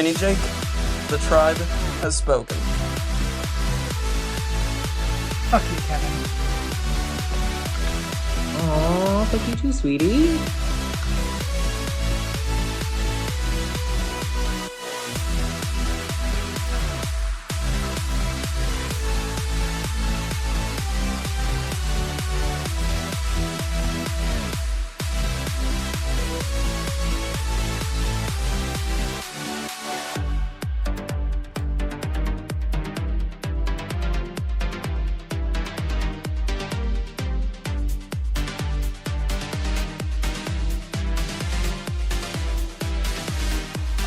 opinion, Jake. The tribe has spoken. Fuck you, Kevin. Aw, fuck you too, sweetie.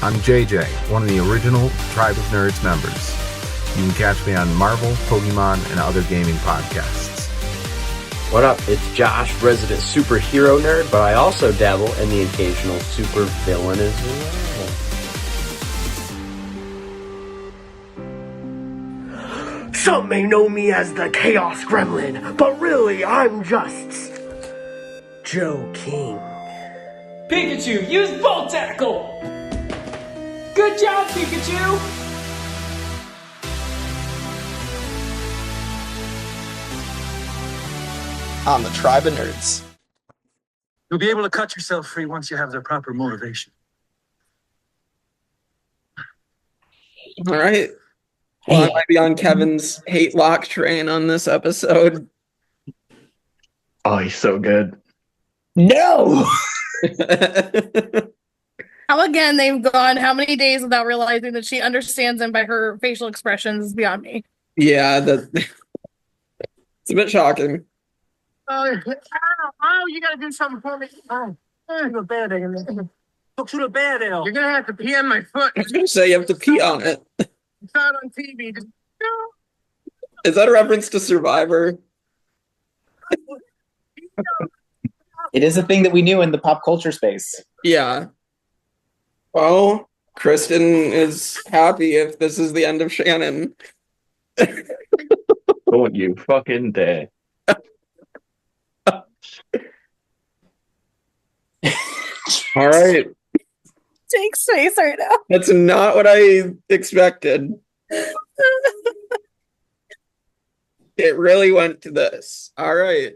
I'm JJ, one of the original Tribe of Nerds members. You can catch me on Marvel, Pokemon, and other gaming podcasts. What up? It's Josh, resident superhero nerd, but I also dabble in the occasional super villain as well. Some may know me as the Chaos Gremlin, but really I'm just Joe King. Pikachu, use Bolt Tackle! Good job, Pikachu! On the Tribe of Nerds. You'll be able to cut yourself free once you have the proper motivation. All right. Well, I might be on Kevin's hate Locke train on this episode. Oh, he's so good. No! How again they've gone how many days without realizing that she understands him by her facial expressions is beyond me. Yeah, it's a bit shocking. Oh, you gotta do something for me. Oh, to the bed, Look to the bed, Ale. You're gonna have to pee on my foot. I was going to say you have to pee on it. It's not on TV. Just Is that a reference to Survivor? It is a thing that we knew in the pop culture space. Yeah. Well, Kristin is happy if this is the end of Shannon. Don't you fucking dare. All right. Jake's face right now. That's not what I expected. It really went to this. All right.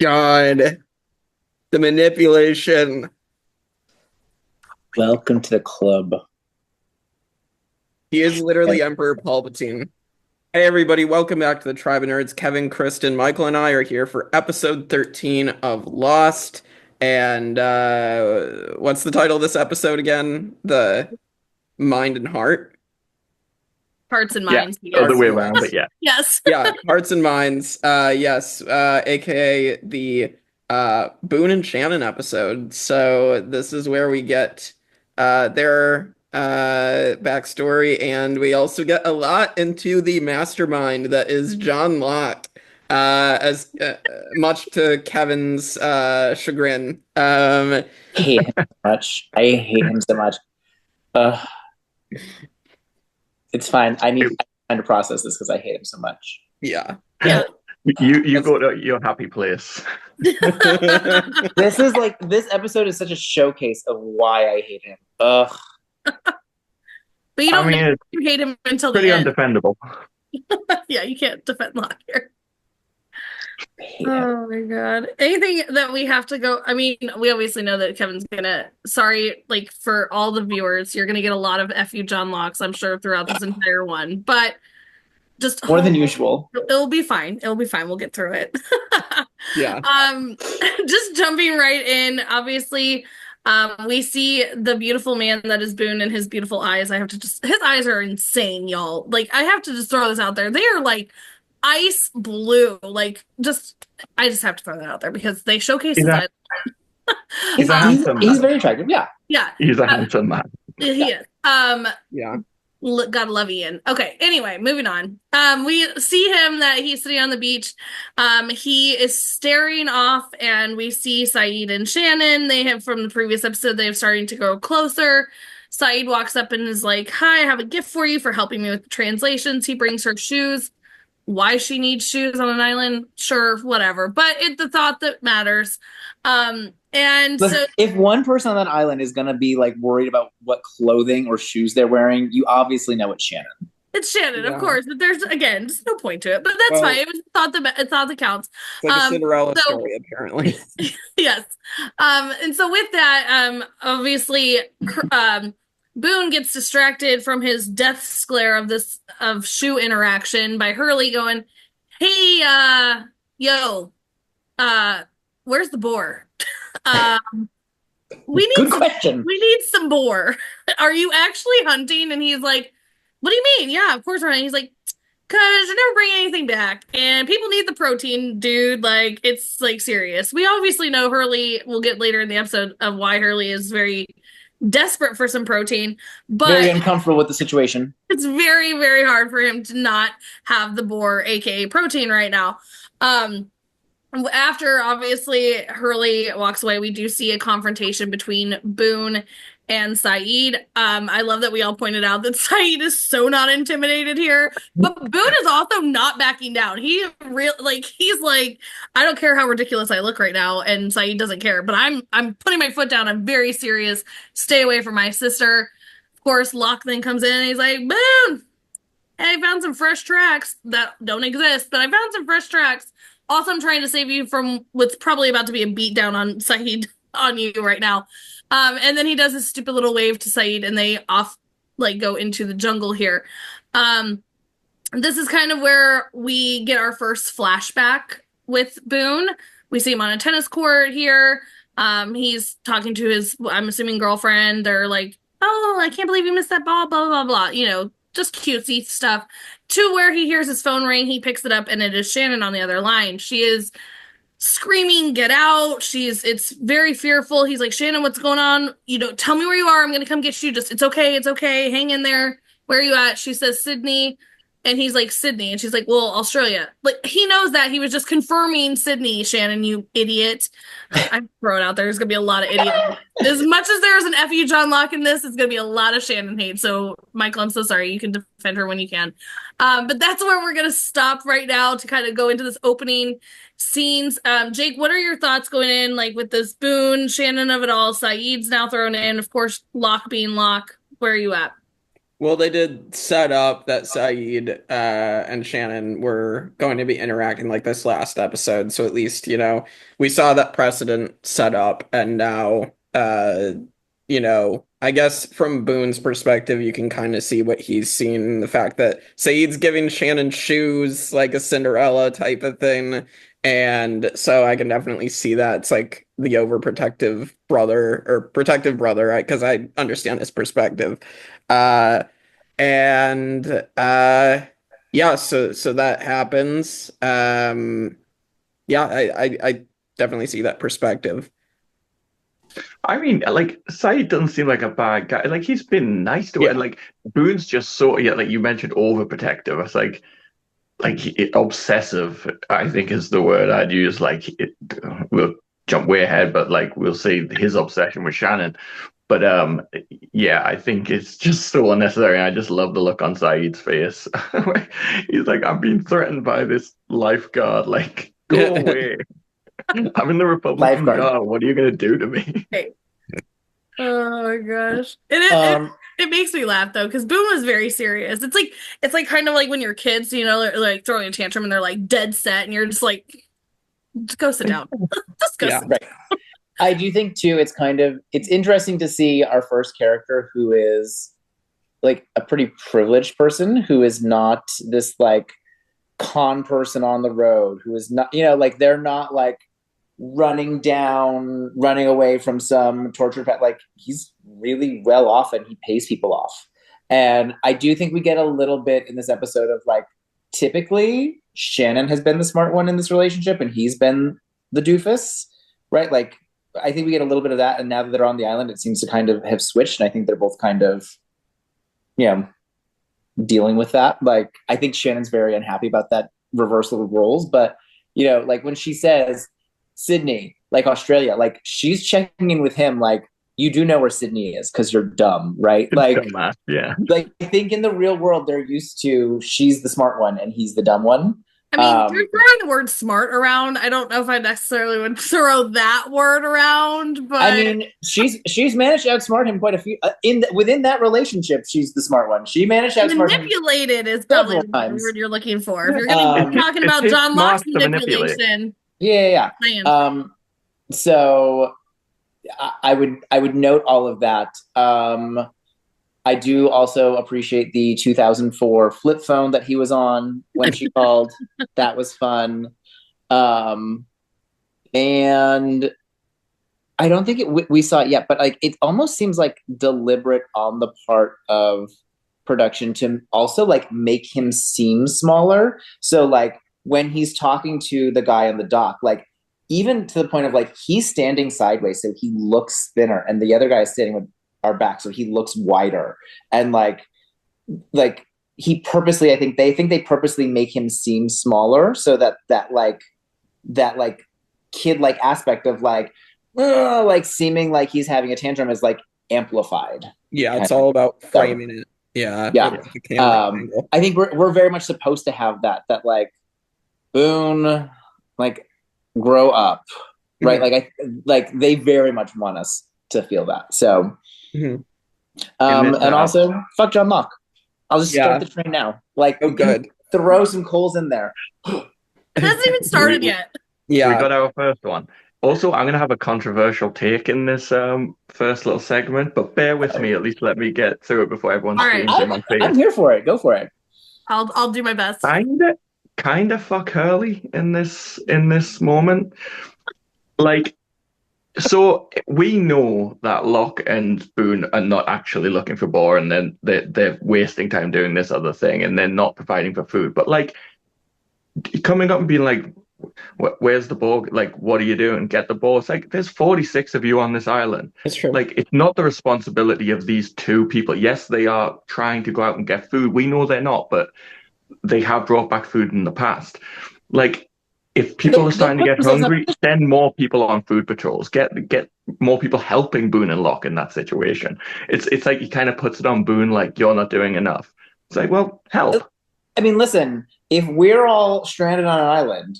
God. The manipulation. Welcome to the club. He is literally Emperor Palpatine. Hey everybody, welcome back to the Tribe of Nerds. Kevin, Kristin, Michael, and I are here for episode 13 of Lost. And what's the title of this episode again? The Mind and Heart? Hearts and minds. Yeah, other way around, but yeah. Yes. Yeah, Hearts and Minds. Yes, aka the Boone and Shannon episode. So this is where we get their backstory, and we also get a lot into the mastermind that is John Locke, as much to Kevin's chagrin. I hate him so much. I hate him so much. It's fine. I need time to process this because I hate him so much. Yeah. You go to your happy place. This episode is such a showcase of why I hate him. Ugh. But you don't it's you hate him until pretty the end. undefendable. Yeah, you can't defend Locke here. Oh my god. Anything that we have to go, I mean, we obviously know that Kevin's gonna, sorry, like for all the viewers, you're gonna get a lot of F you John Locks, I'm sure, throughout this entire one. But just more than usual. It'll be fine. It'll be fine. We'll get through it. Yeah. Just jumping right in, obviously, we see the beautiful man that is Boone and his beautiful eyes. His eyes are insane, y'all. Like, I have to just throw this out there. They are like ice blue. Like, I just have to throw that out there because they showcase his eyes. He's a handsome man. He's very attractive, yeah. Yeah. He's a handsome man. He is. Yeah. Gotta love Ian. Okay, anyway, moving on. We see him that he's sitting on the beach. He is staring off, and we see Saeed and Shannon. They have, from the previous episode, they're starting to go closer. Saeed walks up and is like, "Hi, I have a gift for you for helping me with the translations." He brings her shoes. Why she needs shoes on an island? Sure, whatever. But it's the thought that matters. And But so if one person on that island is going to be like worried about what clothing or shoes they're wearing, you obviously know it's Shannon. it's Shannon, Yeah. of course, but there's again just no point to it. But that's Well, fine. It was thought that counts. It's like a Cinderella so- story, apparently. Yes. And so with that, obviously, Boone gets distracted from his death glare of shoe interaction by Hurley going, "Hey, yo, where's the boar? We need Good question. we need some boar. Are you actually hunting?" And he's like, "What do you mean? Yeah, of course we're hunting." He's like, "'Cause you're never bringing anything back, and people need the protein, dude. Like, it's like serious." We obviously know Hurley. We'll get later in the episode of why Hurley is very desperate for some protein, but Very uncomfortable with the situation. it's very, very hard for him to not have the boar, aka protein, right now. After obviously Hurley walks away, we do see a confrontation between Boone and Saeed. I love that we all pointed out that Saeed is so not intimidated here, but Boone is also not backing down. He's like, I don't care how ridiculous I look right now, and Saeed doesn't care. But I'm putting my foot down. I'm very serious. Stay away from my sister. Of course, Locke then comes in and he's like, "Boone, hey, I found some fresh tracks that don't exist, but I found some fresh tracks. Also, I'm trying to save you from what's probably about to be a beatdown on Saeed on you right now." And then he does this stupid little wave to Saeed, and they go into the jungle here. This is kind of where we get our first flashback with Boone. We see him on a tennis court here. He's talking to his, I'm assuming, girlfriend. They're like, "Oh, I can't believe you missed that ball, blah, blah, blah." You know, just cutesy stuff. To where he hears his phone ring, he picks it up, and it is Shannon on the other line. She is screaming, "Get out!" It's very fearful. He's like, "Shannon, what's going on? You know, tell me where you are. I'm gonna come get you. Just, it's okay, hang in there. Where are you at?" She says, "Sydney." And he's like, "Sydney." And she's like, "Well, Australia." Like, he knows that. He was just confirming Sydney, Shannon, you idiot. I'm throwing out there's going to be a lot of idiots. As much as there's an F.U. John Locke in this, it's going to be a lot of Shannon hate. So, Michael, I'm so sorry. You can defend her when you can. But that's where we're going to stop right now to kind of go into this opening scenes. Jake, what are your thoughts going in, like, with this Boone, Shannon of it all? Saeed's now thrown in. Of course, Locke being Locke. Where are you at? Well, they did set up that Saeed and Shannon were going to be interacting like this last episode. So at least, you know, we saw that precedent set up. And now, you know, I guess from Boone's perspective, you can kind of see what he's seen. The fact that Saeed's giving Shannon shoes, like a Cinderella type of thing. And so I can definitely see that. It's like the overprotective brother or protective brother, right? Because I understand his perspective. Yeah, so that happens. Yeah, I definitely see that perspective. I mean, like, Saeed doesn't seem like a bad guy. Like, he's been nice to her. Like, Boone's just so, yeah, like you mentioned, overprotective. It's like obsessive, I think is the word I'd use. Like, we'll jump way ahead, but like, we'll say his obsession with Shannon. But yeah, I think it's just so unnecessary. I just love the look on Saeed's face. He's like, "I'm being threatened by this lifeguard. Like, go away. I'm in the Republican Guard. What are you going to do to me?" Okay. Oh my gosh. It makes me laugh though, because Boone was very serious. It's like kind of like when you're kids, you know, they're like throwing a tantrum and they're like dead set, and you're just like, just go sit down. Just go sit down. Right. I do think too, it's interesting to see our first character who is like a pretty privileged person, who is not this like con person on the road, who is not, you know, like they're not like running away from some torture pet. Like, he's really well off and he pays people off. And I do think we get a little bit in this episode of like, typically Shannon has been the smart one in this relationship and he's been the doofus, right? Like, I think we get a little bit of that. And now that they're on the island, it seems to kind of have switched. And I think they're both kind of, you know, dealing with that. Like, I think Shannon's very unhappy about that reversal of roles. But, you know, like when she says Sydney, like Australia, like she's checking in with him, like, you do know where Sydney is because you're dumb, right? Like, yeah. Like, I think in the real world, they're used to she's the smart one and he's the dumb one. I mean, you're throwing the word smart around. I don't know if I necessarily would throw that word around, but I mean, she's managed to outsmart him quite a few within that relationship. She's the smart one. She managed to outsmart him manipulated is probably the times. word you're looking for. If you're going to be talking about it's John smart Locke's to manipulate. manipulation, Yeah. man. So I would note all of that. I do also appreciate the 2004 flip phone that he was on when she called. That was fun. And I don't think we saw it yet, but like it almost seems like deliberate on the part of production to also like make him seem smaller. So like when he's talking to the guy on the dock, like even to the point of like he's standing sideways, so he looks thinner, and the other guy is standing with our back, so he looks wider. And like he purposely, I think they purposely make him seem smaller so that kid-like aspect of like seeming like he's having a tantrum is like amplified. Yeah, it's all about framing it. Yeah. I think we're very much supposed to have that like Boone, like grow up, right? Like they very much want us to feel that. So, and also fuck John Locke. I'll just start the train now. Like, good. Throw some coals in there. It hasn't even started yet. Yeah, we got our first one. Also, I'm going to have a controversial take in this first little segment, but bear with me. At least let me get through it before everyone screams in my face. I'm here for it. Go for it. I'll do my best. Kind of fuck Hurley in this moment. Like, so we know that Locke and Boone are not actually looking for Boar, and then they're wasting time doing this other thing, and they're not providing for food. But like, coming up and being like, where's the boar? Like, what are you doing? Get the boar. It's like, there's 46 of you on this island. That's true. Like, it's not the responsibility of these two people. Yes, they are trying to go out and get food. We know they're not, but they have brought back food in the past. Like, if people are starting to get hungry, send more people on food patrols. Get more people helping Boone and Locke in that situation. It's like he kind of puts it on Boone, like, you're not doing enough. It's like, well, help. I mean, listen, if we're all stranded on an island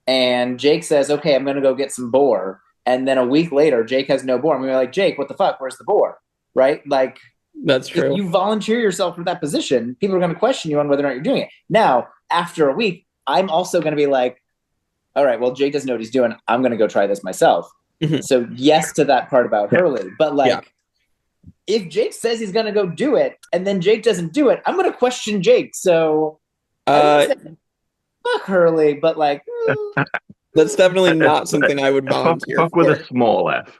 and Jake says, okay, I'm going to go get some boar, and then a week later, Jake has no boar, and we're like, Jake, what the fuck? Where's the boar? Right? Like, that's true. If you volunteer yourself for that position, people are going to question you on whether or not you're doing it. Now, after a week, I'm also going to be like, all right, well, Jake doesn't know what he's doing. I'm going to go try this myself. Mm-hmm. So yes to that part about Hurley. But like, if Jake says he's going to go do it and then Jake doesn't do it, I'm going to question Jake. So fuck Hurley, but like, that's definitely not something I would volunteer fuck with a small F.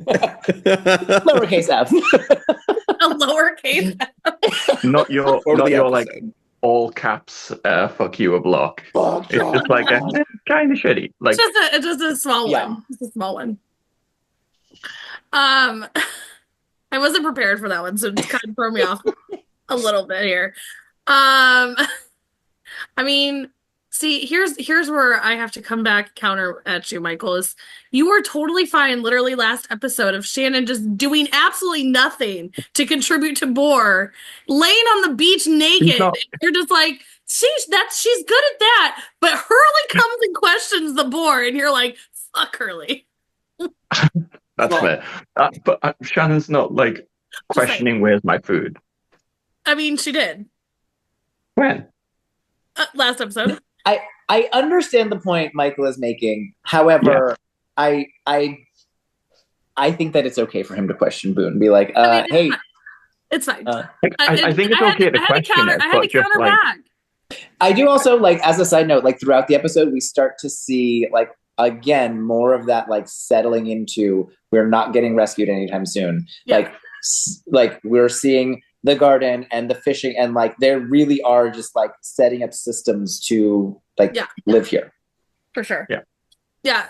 Lowercase F. A lowercase F. Not your like all caps fuck you of Locke. It's just like a kind of shitty. Like it's just a small one. It's a small one. I wasn't prepared for that one, so it just kind of threw me off a little bit here. I mean, see, here's where I have to come back counter at you, Michael. Is you were totally fine, literally last episode, of Shannon just doing absolutely nothing to contribute to Boar, laying on the beach naked. You're just like, she's good at that, but Hurley comes and questions the Boar, and you're like, fuck Hurley. That's fair. But Shannon's not like questioning where's my food. I mean, she did. When? Last episode. I understand the point Michael is making. However, I think that it's okay for him to question Boone. Be like, hey. It's fine. I think it's okay to question it. I had to counter back. I do also, like, as a side note, like, throughout the episode, we start to see, like, again, more of that, like, settling into we're not getting rescued anytime soon. Yeah. Like we're seeing the garden and the fishing, and like they really are just like setting up systems to like live here. For sure. Yeah.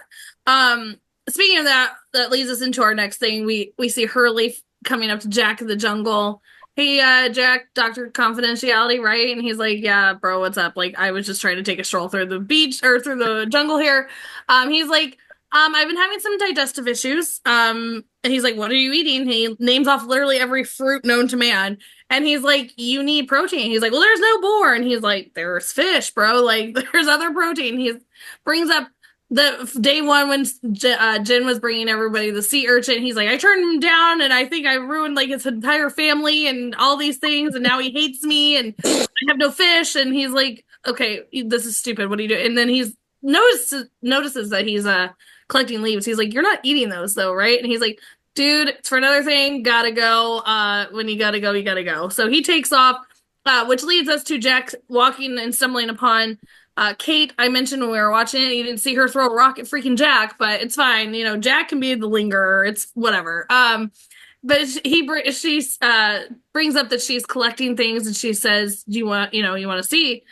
Speaking of that leads us into our next thing. We see Hurley coming up to Jack in the jungle. Hey, Jack, Dr. Confidentiality, right? And he's like, yeah, bro, what's up? Like, I was just trying to take a stroll through the beach or through the jungle here. He's like, I've been having some digestive issues. And he's like, what are you eating? He names off literally every fruit known to man. And he's like, you need protein. He's like, well, there's no boar. And he's like, there's fish, bro. Like, there's other protein. He brings up the day one when Jen was bringing everybody the sea urchin. He's like, I turned him down and I think I ruined like his entire family and all these things. And now he hates me and I have no fish. And he's like, okay, this is stupid. What are you doing? And then he's notices that he's collecting leaves. He's like, you're not eating those though, right? And he's like, dude, it's for another thing. Gotta go. When you gotta go, you gotta go. So he takes off, which leads us to Jack walking and stumbling upon Kate. I mentioned when we were watching it, you didn't see her throw a rock at freaking Jack, but it's fine. You know, Jack can be the lingerer. It's whatever. But she brings up that she's collecting things, and she says, "Do you want, you want to see?"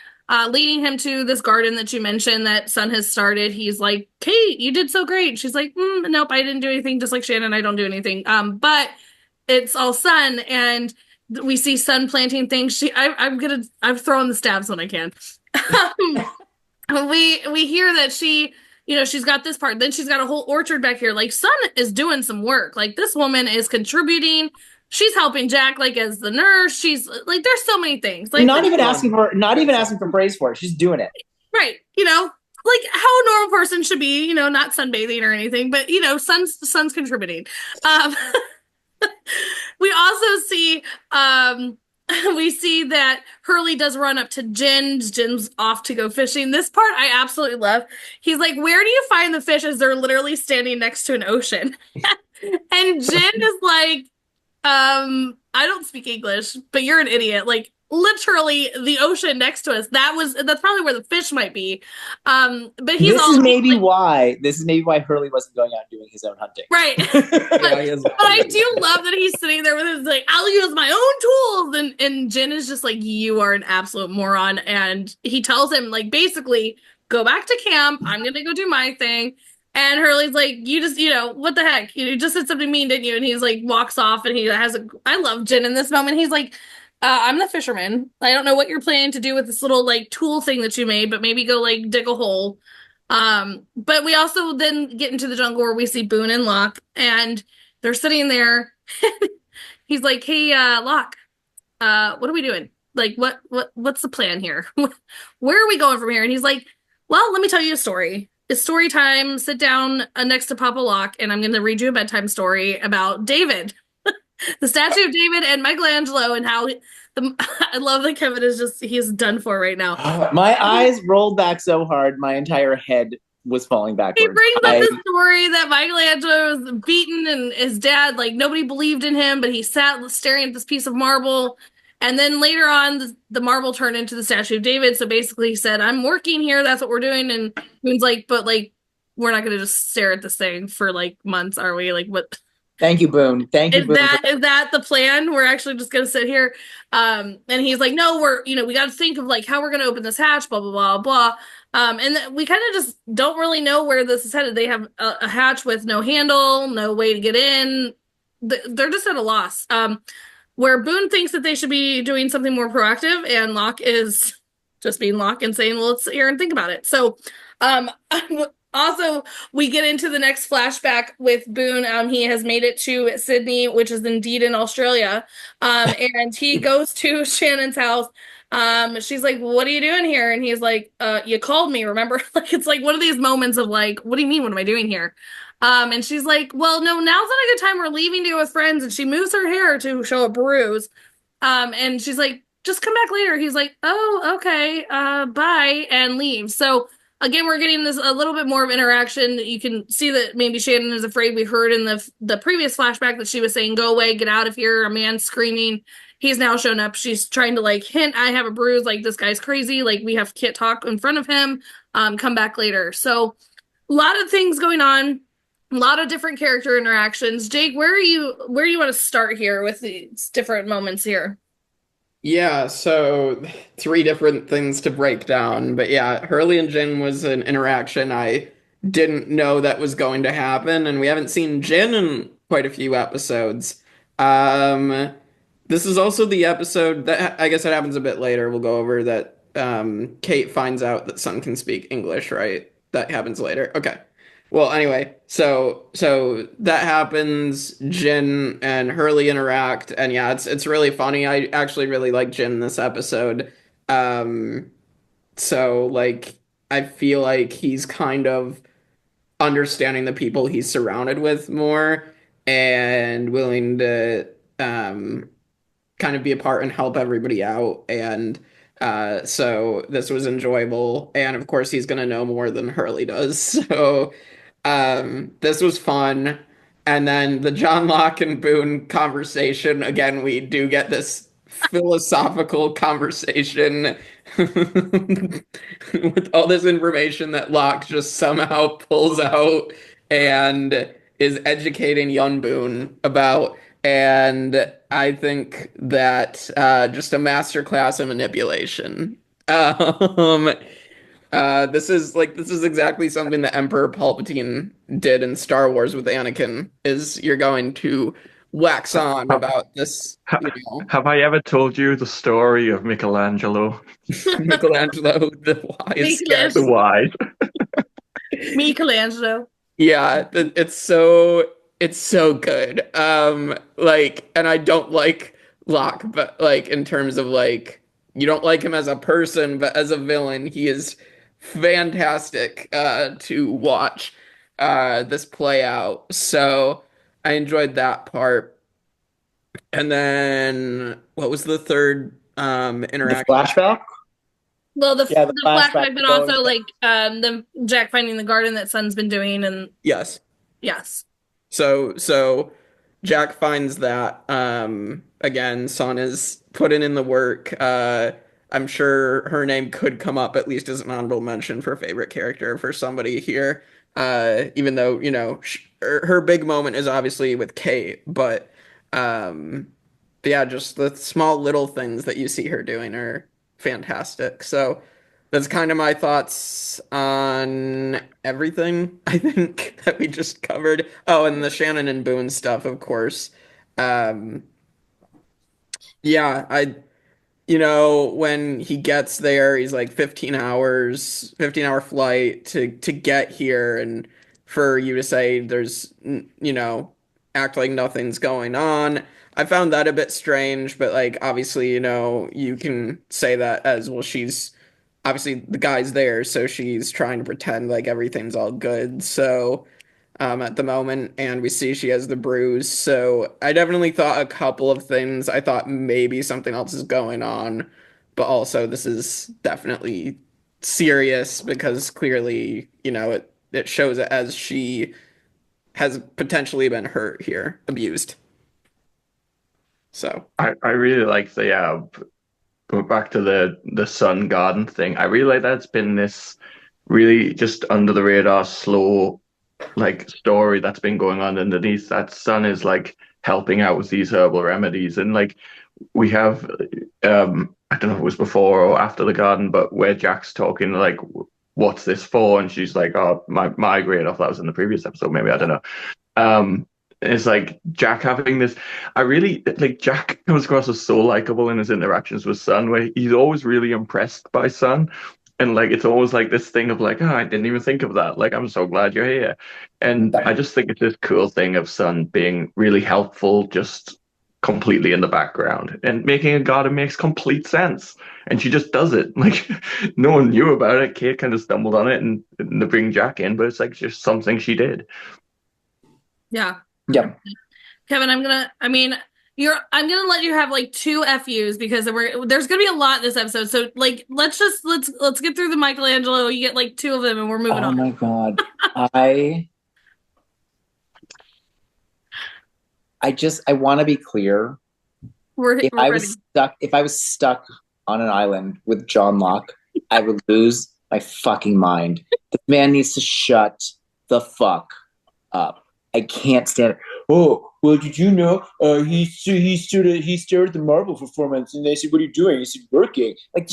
Leading him to this garden that you mentioned that Sun has started. He's like, "Kate, you did so great." She's like, "Nope, I didn't do anything. Just like Shannon, I don't do anything." But it's all Sun, and we see Sun planting things. I'm throwing the stabs when I can. We hear that she's got this part, then she's got a whole orchard back here. Like, Sun is doing some work. Like, this woman is contributing. She's helping Jack, like, as the nurse. She's like, there's so many things. Like, not even asking for praise for it. She's doing it. Right. Like how a normal person should be, not sunbathing or anything, but Sun's contributing. We also see we see that Hurley does run up to Jen. Jen's off to go fishing. This part I absolutely love. He's like, where do you find the fish? As they're literally standing next to an ocean. And Jen is like, I don't speak English, but you're an idiot. Like, literally the ocean next to us. That's probably where the fish might be. But this is maybe why Hurley wasn't going out doing his own hunting. Right. But I do love that he's sitting there with his like, I'll use my own tools. And Jen is just like, you are an absolute moron. And he tells him, like, basically, go back to camp. I'm gonna go do my thing. And Hurley's like, you just, what the heck? You just said something mean, didn't you? And he's like, walks off, and I love Jen in this moment. He's like, I'm the fisherman. I don't know what you're planning to do with this little, like, tool thing that you made, but maybe go, like, dig a hole. But we also then get into the jungle where we see Boone and Locke, and they're sitting there. He's like, hey, Locke, what are we doing? Like, what's the plan here? Where are we going from here? And he's like, well, let me tell you a story. It's story time. Sit down next to Papa Locke, and I'm going to read you a bedtime story about David. The statue of David and Michelangelo, and how I love that Kevin he's done for right now. My eyes rolled back so hard, my entire head was falling backwards. He brings up the story that Michelangelo was beaten, and his dad, like, nobody believed in him, but he sat staring at this piece of marble. And then later on, the marble turned into the statue of David. So basically he said, I'm working here. That's what we're doing. And Boone's like, but, like, we're not going to just stare at this thing for, like, months, are we? Like, what? Thank you, Boone. Thank you, Boone. Is that the plan? We're actually just going to sit here. And he's like, no, we got to think of, like, how we're going to open this hatch, blah, blah, blah, blah. And we kind of just don't really know where this is headed. They have a hatch with no handle, no way to get in. They're just at a loss. Where Boone thinks that they should be doing something more proactive, and Locke is just being Locke and saying, well, let's sit here and think about it. So, also, we get into the next flashback with Boone. He has made it to Sydney, which is indeed in Australia. And he goes to Shannon's house. She's like, what are you doing here? And he's like, you called me, remember? Like, it's like one of these moments of like, what do you mean? What am I doing here? And she's like, well, no, now's not a good time. We're leaving to go with friends. And she moves her hair to show a bruise. And she's like, just come back later. He's like, oh, okay, bye, and leaves. So again, we're getting this a little bit more of interaction. You can see that maybe Shannon is afraid. We heard in the previous flashback that she was saying, go away, get out of here. A man screaming. He's now shown up. She's trying to, like, hint, I have a bruise. Like, this guy's crazy. Like, can't talk in front of him. Come back later. So a lot of things going on. A lot of different character interactions. Jake, where do you want to start here with these different moments here? Yeah, so 3 different things to break down. But yeah, Hurley and Jen was an interaction I didn't know that was going to happen, and we haven't seen Jen in quite a few episodes. This is also the episode that, I guess it happens a bit later, we'll go over that Kate finds out that Sun can speak English, right? That happens later. Okay. Well, anyway, so that happens. Jin and Hurley interact, and yeah, it's really funny. I actually really like Jin this episode. Um, so like I feel like he's kind of understanding the people he's surrounded with more and willing to kind of be a part and help everybody out. And so this was enjoyable. And of course, he's going to know more than Hurley does. So this was fun. And then the John Locke and Boone conversation. Again, we do get this philosophical conversation with all this information that Locke just somehow pulls out and is educating young Boone about. And I think that just a masterclass in manipulation. This is exactly something that Emperor Palpatine did in Star Wars with Anakin. Is you're going to wax on about this. Have I ever told you the story of Michelangelo? Michelangelo, the wise guy. The wise. Michelangelo. Yeah, it's so good. Like, and I don't like Locke, but like in terms of like you don't like him as a person, but as a villain, he is fantastic to watch this play out. So I enjoyed that part. And then what was the third interaction? The flashback? Well, the flashback, but also goes- like the Jack finding the garden that Sun's been doing, and Yes. So Jack finds that again, Sun is putting in the work. I'm sure her name could come up at least as an honorable mention for favorite character for somebody here. Even though, you know, her big moment is obviously with Kate, but yeah, just the small little things that you see her doing are fantastic. So that's kind of my thoughts on everything, I think, that we just covered. Oh, and the Shannon and Boone stuff, of course. Yeah, you know, when he gets there, he's like 15-hour flight to get here, and for you to say there's, you know, act like nothing's going on. I found that a bit strange, but like obviously, you know, you can say that as well. She's obviously the guy's there, so she's trying to pretend like everything's all good. So at the moment, and we see she has the bruise. So I definitely thought a couple of things. I thought maybe something else is going on, but also this is definitely serious because clearly, you know, it shows it as she has potentially been hurt here, abused. So I really like the going back to the sun garden thing. I really like that it's been this really just under the radar, slow like story that's been going on underneath. That Sun is like helping out with these herbal remedies, and like we have I don't know if it was before or after the garden, but where Jack's talking like, what's this for? And she's like, oh, my migraine. Off that was in the previous episode, maybe, I don't know. It's like Jack having this. I really like Jack comes across as so likable in his interactions with Sun, where he's always really impressed by Sun. And like it's always like this thing of like, oh, I didn't even think of that. Like, I'm so glad you're here. And I just think it's this cool thing of Sun being really helpful, just completely in the background. And making a garden makes complete sense. And she just does it. Like no one knew about it. Kate kind of stumbled on it and to bring Jack in, but it's like just something she did. Yeah. Yeah. Kevin, I'm gonna let you have like 2 FUs because there's gonna be a lot this episode. So like let's get through the Michelangelo. You get like 2 of them and we're moving on. Oh my god. I want to be clear. If I was stuck on an island with John Locke, I would lose my fucking mind. The man needs to shut the fuck up. I can't stand it. Oh, well, did you know he stared at the marble for 4 months, and they said, "What are you doing?" He said, "Working." Like,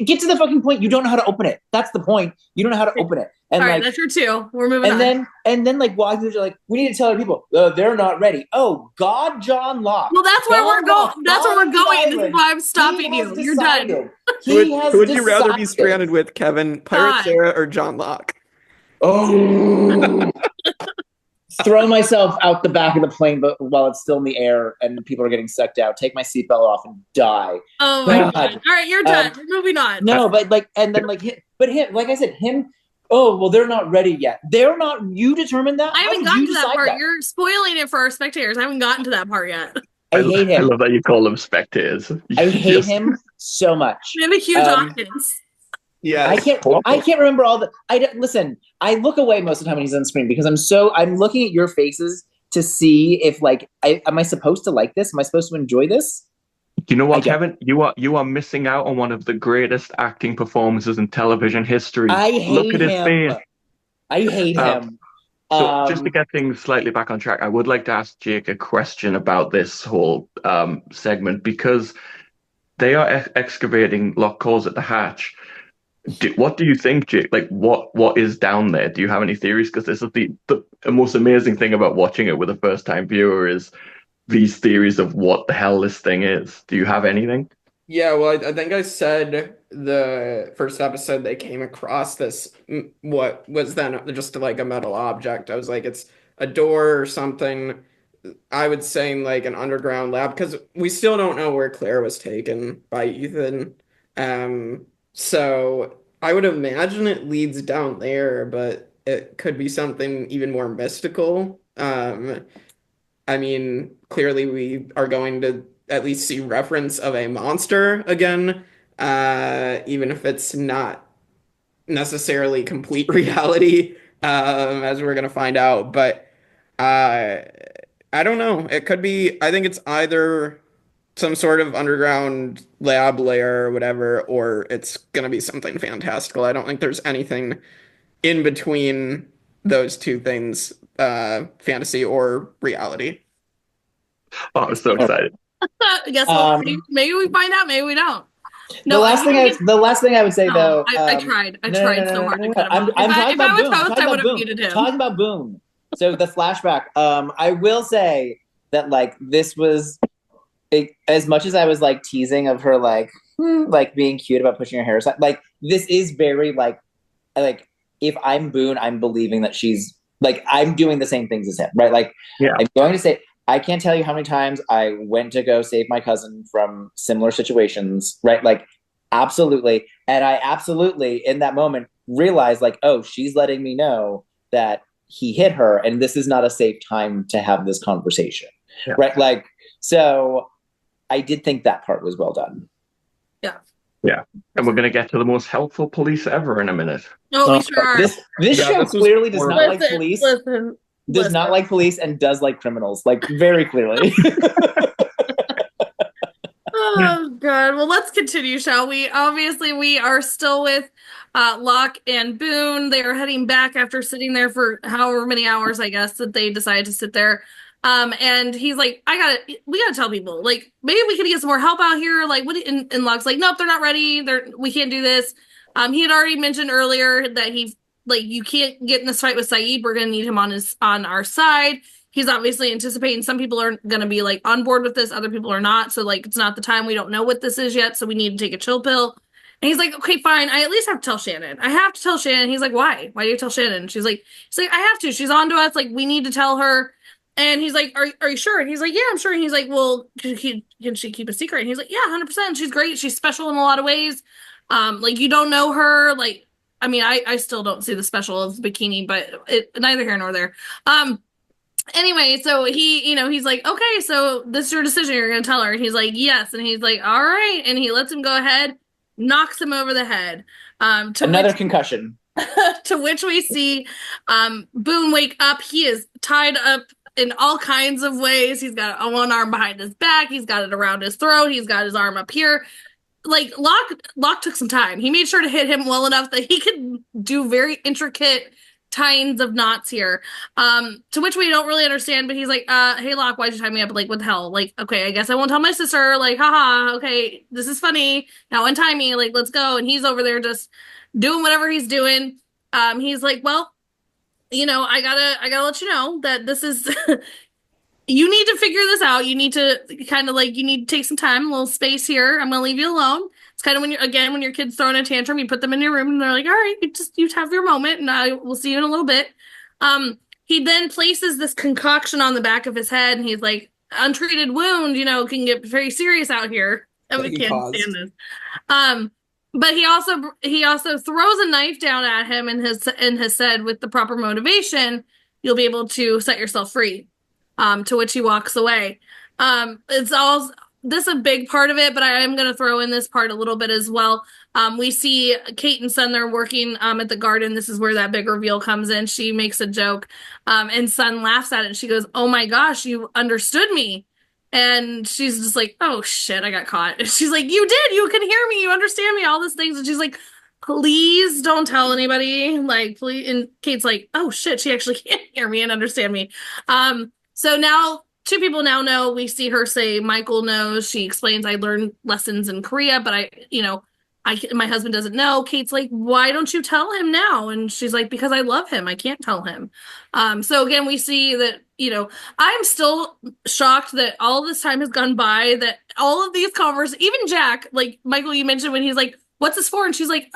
get to the fucking point. You don't know how to open it. That's the point. You don't know how to open it. And all right, like, that's your 2. We're moving on. And then like walking through, like, we need to tell other people they're not ready. Oh God, John Locke. Well, that's where we're going. That's where we're going. This is why I'm stopping you. You're done. who would you rather be stranded with, Kevin? Pirate God. Sarah or John Locke? Oh. Throw myself out the back of the plane, but while it's still in the air and people are getting sucked out, take my seatbelt off and die. Oh my God. All right, you're done. We're moving on. No, but like, and then like, him, like I said, him. Oh well, they're not ready yet. They're not. You determined that. I haven't gotten to that part. You're spoiling it for our spectators. I haven't gotten to that part yet. I hate him. I love that you call them spectators. I hate him so much. We have a huge audience. Yeah, I can't remember all the. Listen. I look away most of the time when he's on screen because I'm looking at your faces to see if like am I supposed to like this? Am I supposed to enjoy this? You know what, Kevin? You are missing out on one of the greatest acting performances in television history. I hate Look at his face. I hate him. So just to get things slightly back on track, I would like to ask Jake a question about this whole segment because they are excavating Locke calls it the hatch. What do you think, Jake? Like, what is down there? Do you have any theories? Because this is the most amazing thing about watching it with a first-time viewer is these theories of what the hell this thing is. Do you have anything? Yeah, well, I think I said the first episode they came across this, what was then just like a metal object. I was like, it's a door or something. I would say like an underground lab because we still don't know where Claire was taken by Ethan. So I would imagine it leads down there, but it could be something even more mystical. I mean, clearly we are going to at least see reference of a monster again, even if it's not necessarily complete reality, as we're going to find out. But I don't know. It could be, I think it's either some sort of underground lab layer or whatever, or it's going to be something fantastical. I don't think there's anything in between those two things, fantasy or reality. Oh, I'm so excited. Guess what? Maybe we find out, maybe we don't. No, the last thing I would say though, I tried so hard to cut him off. I'm talking about Boone. I would have muted him. Talking about Boone. So the flashback. I will say that like this was as much as I was like teasing of her like being cute about pushing her hair aside, like this is very like if I'm Boone, I'm believing that she's like I'm doing the same things as him, right? Like I'm going to say I can't tell you how many times I went to go save my cousin from similar situations, right? Like absolutely. And I absolutely in that moment realized like, oh, she's letting me know that he hit her and this is not a safe time to have this conversation, right? Like, so I did think that part was well done. Yeah. And we're going to get to the most helpful police ever in a minute. Oh, we sure are. This show clearly does not like police. Does not like police and does like criminals, like very clearly. Oh, God. Well, let's continue, shall we? Obviously, we are still with Locke and Boone. They are heading back after sitting there for however many hours, I guess, that they decided to sit there. And he's like, we gotta tell people, like, maybe we could get some more help out here. Like, what? And Locke's like, nope, they're not ready. We can't do this. He had already mentioned earlier that you can't get in this fight with Saeed. We're gonna need him on our side. He's obviously anticipating some people are gonna be like on board with this, other people are not. So like, it's not the time. We don't know what this is yet, so we need to take a chill pill. And he's like, okay, fine. I at least have to tell Shannon. I have to tell Shannon. He's like, why? Why do you tell Shannon? He's like, I have to. She's on to us. Like, we need to tell her. And he's like, are you sure? And he's like, yeah, I'm sure. And he's like, well, can she keep a secret? And he's like, yeah, 100%. She's great. She's special in a lot of ways. Like, you don't know her. Like, I mean, I still don't see the special of bikini, but neither here nor there. Anyway, so he's like, okay, so this is your decision. You're going to tell her. And he's like, yes. And he's like, all right. And he lets him go ahead, knocks him over the head. Another concussion. To which we see Boone wake up. He is tied up in all kinds of ways. He's got one arm behind his back. He's got it around his throat. He's got his arm up here. Like, Locke took some time. He made sure to hit him well enough that he could do very intricate tyings of knots here. To which we don't really understand, but he's like, hey, Locke, why'd you tie me up? Like, what the hell? Like, okay, I guess I won't tell my sister. Like, haha, okay, this is funny. Now untie me. Like, let's go. And he's over there just doing whatever he's doing. He's like, well, I gotta let you know that this is, you need to figure this out. You need to you need to take some time, a little space here. I'm going to leave you alone. It's kind of when your kid's throwing a tantrum, you put them in your room and they're like, all right, you have your moment and I will see you in a little bit. He then places this concoction on the back of his head and he's like, untreated wound, can get very serious out here. I can't stand this. But he also throws a knife down at him and has said, with the proper motivation, you'll be able to set yourself free. To which he walks away. This is a big part of it, but I am going to throw in this part a little bit as well. We see Kate and Sun, they're working at the garden. This is where that big reveal comes in. She makes a joke, and Sun laughs at it. And she goes, "Oh my gosh, you understood me." And she's just like, "Oh shit, I got caught." And she's like, "You did. You can hear me. You understand me. All these things." And she's like, "Please don't tell anybody." Like, please. And Kate's like, "Oh shit, she actually can't hear me and understand me." So now 2 people now know. We see her say, Michael knows. She explains, I learned lessons in Korea, but my husband doesn't know. Kate's like, why don't you tell him now? And she's like, because I love him. I can't tell him. So again, we see that, I'm still shocked that all this time has gone by, that all of these conversations, even Jack, like Michael, you mentioned when he's like, what's this for? And she's like,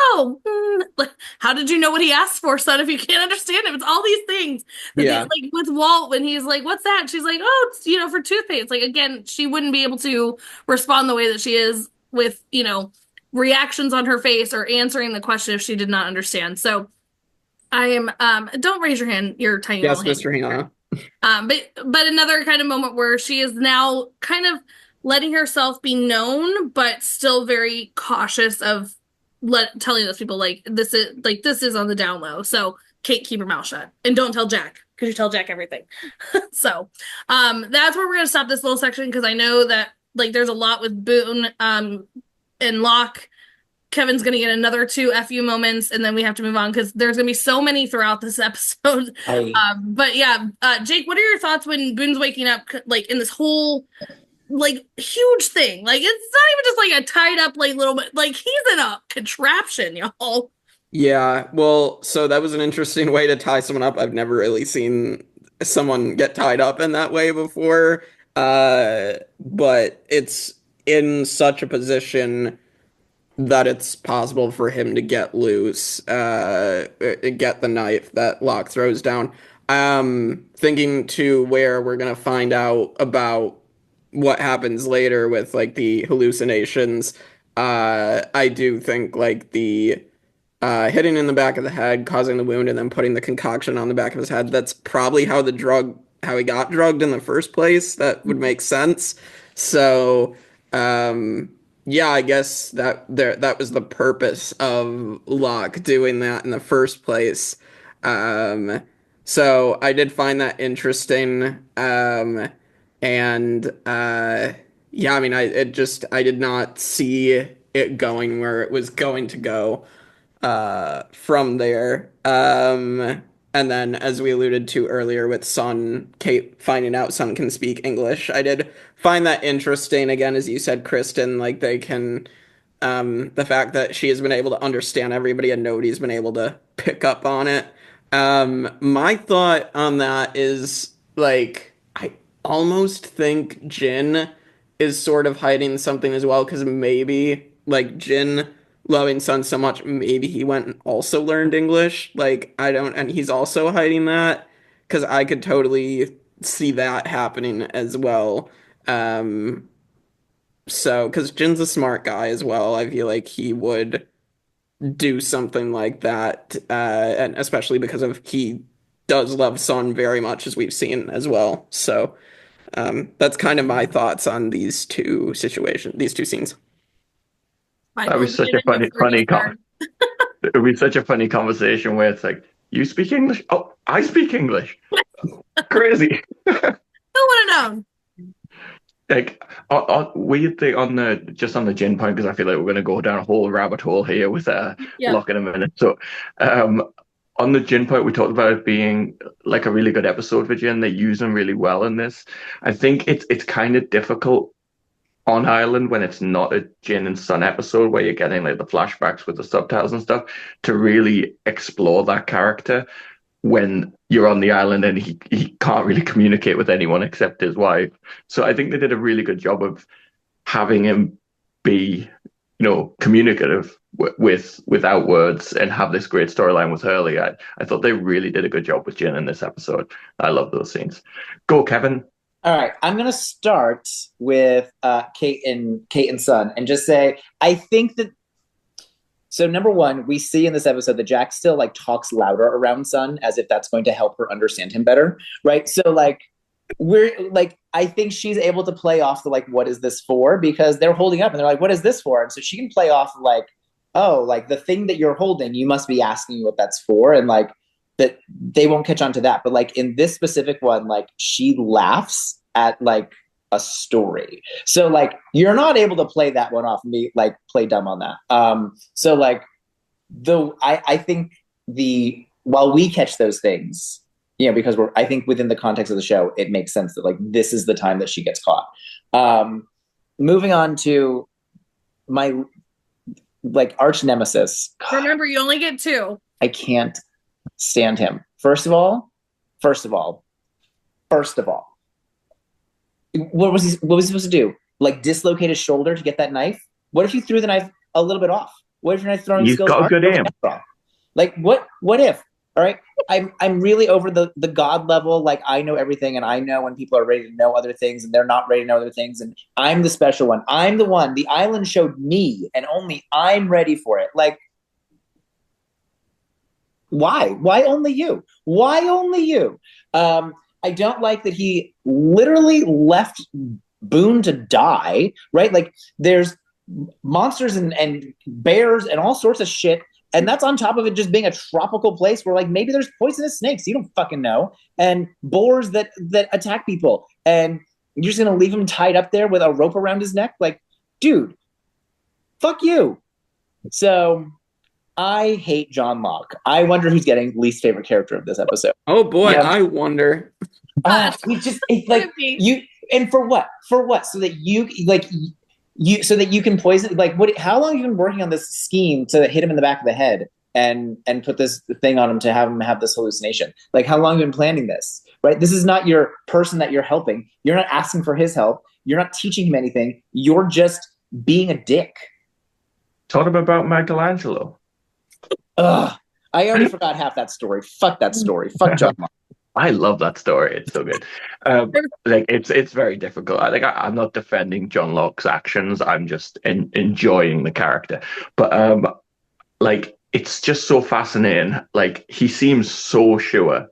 how did you know what he asked for, son, if you can't understand him? It's all these things. Like with Walt, when he's like, what's that? And she's like, oh, it's, for toothpaste. It's like, again, she wouldn't be able to respond the way that she is with, reactions on her face or answering the question if she did not understand. So I am, don't raise your hand, your tiny little hand. Yes, Mr. Hannah. But another kind of moment where she is now kind of letting herself be known, but still very cautious of telling those people, like, this is on the down low. So Kate, keep her mouth shut and don't tell Jack, because you tell Jack everything. So that's where we're gonna stop this little section, because I know that there's a lot with Boone and Locke. Kevin's gonna get another 2 FU moments, and then we have to move on because there's gonna be so many throughout this episode. But yeah, Jake, what are your thoughts when Boone's waking up, in this whole huge thing? It's not even just a tied up little bit, he's in a contraption, y'all. Yeah, well, so that was an interesting way to tie someone up. I've never really seen someone get tied up in that way before, but it's in such a position that it's possible for him to get loose, get the knife that Locke throws down. Thinking to where we're gonna find out about what happens later with the hallucinations. I do think the hitting in the back of the head, causing the wound, and then putting the concoction on the back of his head, that's probably how he got drugged in the first place. That would make sense. So yeah, I guess that was the purpose of Locke doing that in the first place. So I did find that interesting. And yeah, I mean, I did not see it going where it was going to go from there. And then, as we alluded to earlier with Kate finding out Sun can speak English, I did find that interesting. Again, as you said, Kristin, they can, the fact that she has been able to understand everybody and nobody's been able to pick up on it. My thought on that is, I almost think Jin is sort of hiding something as well, because maybe, Jin loving Sun so much, maybe he went and also learned English. And he's also hiding that, because I could totally see that happening as well. So, because Jin's a smart guy as well, I feel like he would do something like that, and especially because he does love Sun very much, as we've seen as well. So, that's kind of my thoughts on these 2 scenes. That was such a funny it would be such a funny conversation where it's you speak English? Oh, I speak English. Crazy. Who would have known? Weird thing on the Jin point, because I feel like we're going to go down a whole rabbit hole here with Locke in a minute. So on the Jin point, we talked about it being a really good episode for Jin. They use him really well in this. I think it's kind of difficult on Island when it's not a Jin and Sun episode where you're getting the flashbacks with the subtitles and stuff to really explore that character when you're on the island and he can't really communicate with anyone except his wife. So I think they did a really good job of having him be communicative without words and have this great storyline with Hurley. I thought they really did a good job with Jin in this episode. I love those scenes. Go, Kevin. All right, I'm gonna start with Kate and Sun, and just say I think that. So number one, we see in this episode that Jack still like talks louder around Sun as if that's going to help her understand him better, right? So like I think she's able to play off the like, what is this for? Because they're holding up and they're like, what is this for? And so she can play off like, oh, like the thing that you're holding, you must be asking what that's for, and like that they won't catch on to that. But like in this specific one, like she laughs at like a story. So like you're not able to play that one off and be like play dumb on that. So like though I think while we catch those things, because I think within the context of the show, it makes sense that like this is the time that she gets caught. Moving on to my like arch nemesis. Remember, you only get 2. I can't stand him. First of all, what was he supposed to do? Like dislocate his shoulder to get that knife? What if you threw the knife a little bit off? What if your knife throwing skills got a good aim? Like what if? All right. I'm really over the God level. Like I know everything, and I know when people are ready to know other things and they're not ready to know other things. And I'm the special one. I'm the one. The island showed me, and only I'm ready for it. Like, why? Why only you? Why only you? I don't like that he literally left Boone to die, right? Like there's monsters and bears and all sorts of shit. And that's on top of it just being a tropical place where like maybe there's poisonous snakes. You don't fucking know. And boars that attack people. And you're just going to leave him tied up there with a rope around his neck? Like, dude, fuck you. So I hate John Locke. I wonder who's getting least favorite character of this episode. Oh boy, Yeah. I wonder. It's like you, and for what? For what? So that so that you can poison, like what? How long have you been working on this scheme to hit him in the back of the head and put this thing on him to have him have this hallucination? Like how long have you been planning this? Right? This is not your person that you're helping. You're not asking for his help. You're not teaching him anything. You're just being a dick. Taught him about Michelangelo. Ugh. I already forgot half that story. Fuck that story. Fuck John Locke. I love that story. It's so good. Like it's very difficult. I'm not defending John Locke's actions. I'm just enjoying the character. But like it's just so fascinating. Like he seems so sure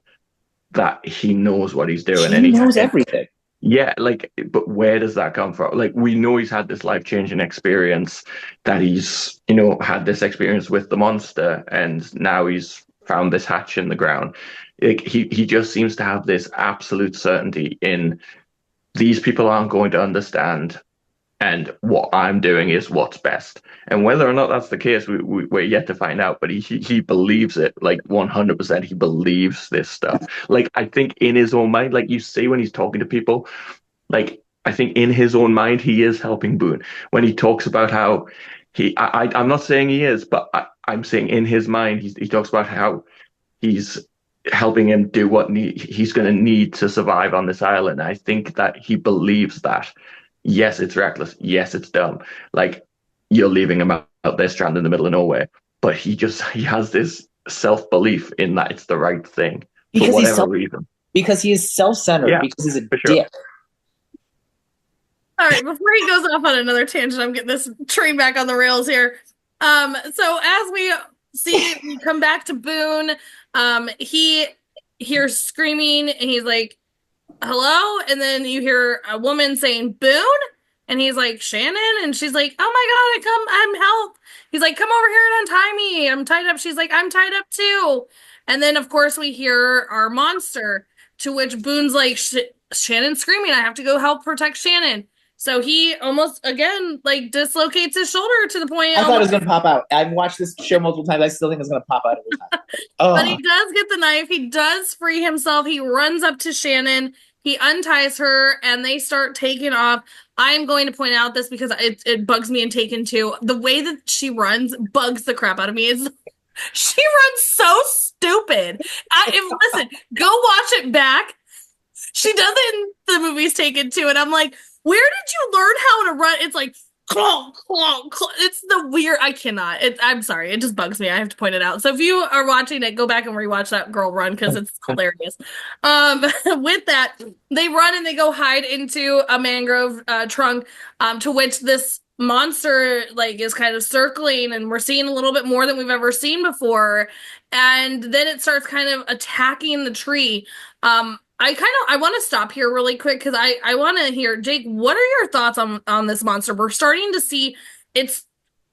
that he knows what he's doing. He knows everything. Yeah, like, but where does that come from? Like, we know he's had this life-changing experience, that he's, had this experience with the monster, and now he's found this hatch in the ground. Like, he just seems to have this absolute certainty in these people aren't going to understand, and what I'm doing is what's best. And whether or not that's the case, we're yet to find out. But he believes it, like 100%. He believes this stuff. Like I think in his own mind, like you see when he's talking to people, like I think in his own mind he is helping Boone. When he talks about how I'm not saying he is, but I'm saying in his mind he talks about how he's helping him do what he's going to need to survive on this island. I think that he believes that. Yes, it's reckless. Yes, it's dumb. Like you're leaving him out there stranded in the middle of nowhere. But he has this self-belief in that it's the right thing for whatever reason. Because he is self-centered. Yeah, because he's a dick. Sure. All right, before he goes off on another tangent, I'm getting this train back on the rails here. So as we come back to Boone, he hears screaming and he's like, hello? And then you hear a woman saying, Boone? And he's like, Shannon? And she's like, oh my God, I'm help. He's like, come over here and untie me. I'm tied up. She's like, I'm tied up too. And then, of course, we hear our monster, to which Boone's like, Shannon's screaming. I have to go help protect Shannon. So he almost, again, like dislocates his shoulder to the point. I thought it was going to pop out. I've watched this show multiple times. I still think it's going to pop out every time. But he does get the knife. He does free himself. He runs up to Shannon. He unties her and they start taking off. I'm going to point out this because it bugs me in Taken too. The way that she runs bugs the crap out of me. She runs so stupid. Listen, go watch it back. She does it in the movies Taken too. And I'm like, where did you learn how to run? It's like, clonk, clonk, clonk. It's the weird. I cannot. I'm sorry. It just bugs me. I have to point it out. So if you are watching it, go back and rewatch that girl run because it's hilarious. With that, they run and they go hide into a mangrove trunk. To which this monster like is kind of circling, and we're seeing a little bit more than we've ever seen before. And then it starts kind of attacking the tree. I want to stop here really quick because I want to hear, Jake, what are your thoughts on this monster? We're starting to see it's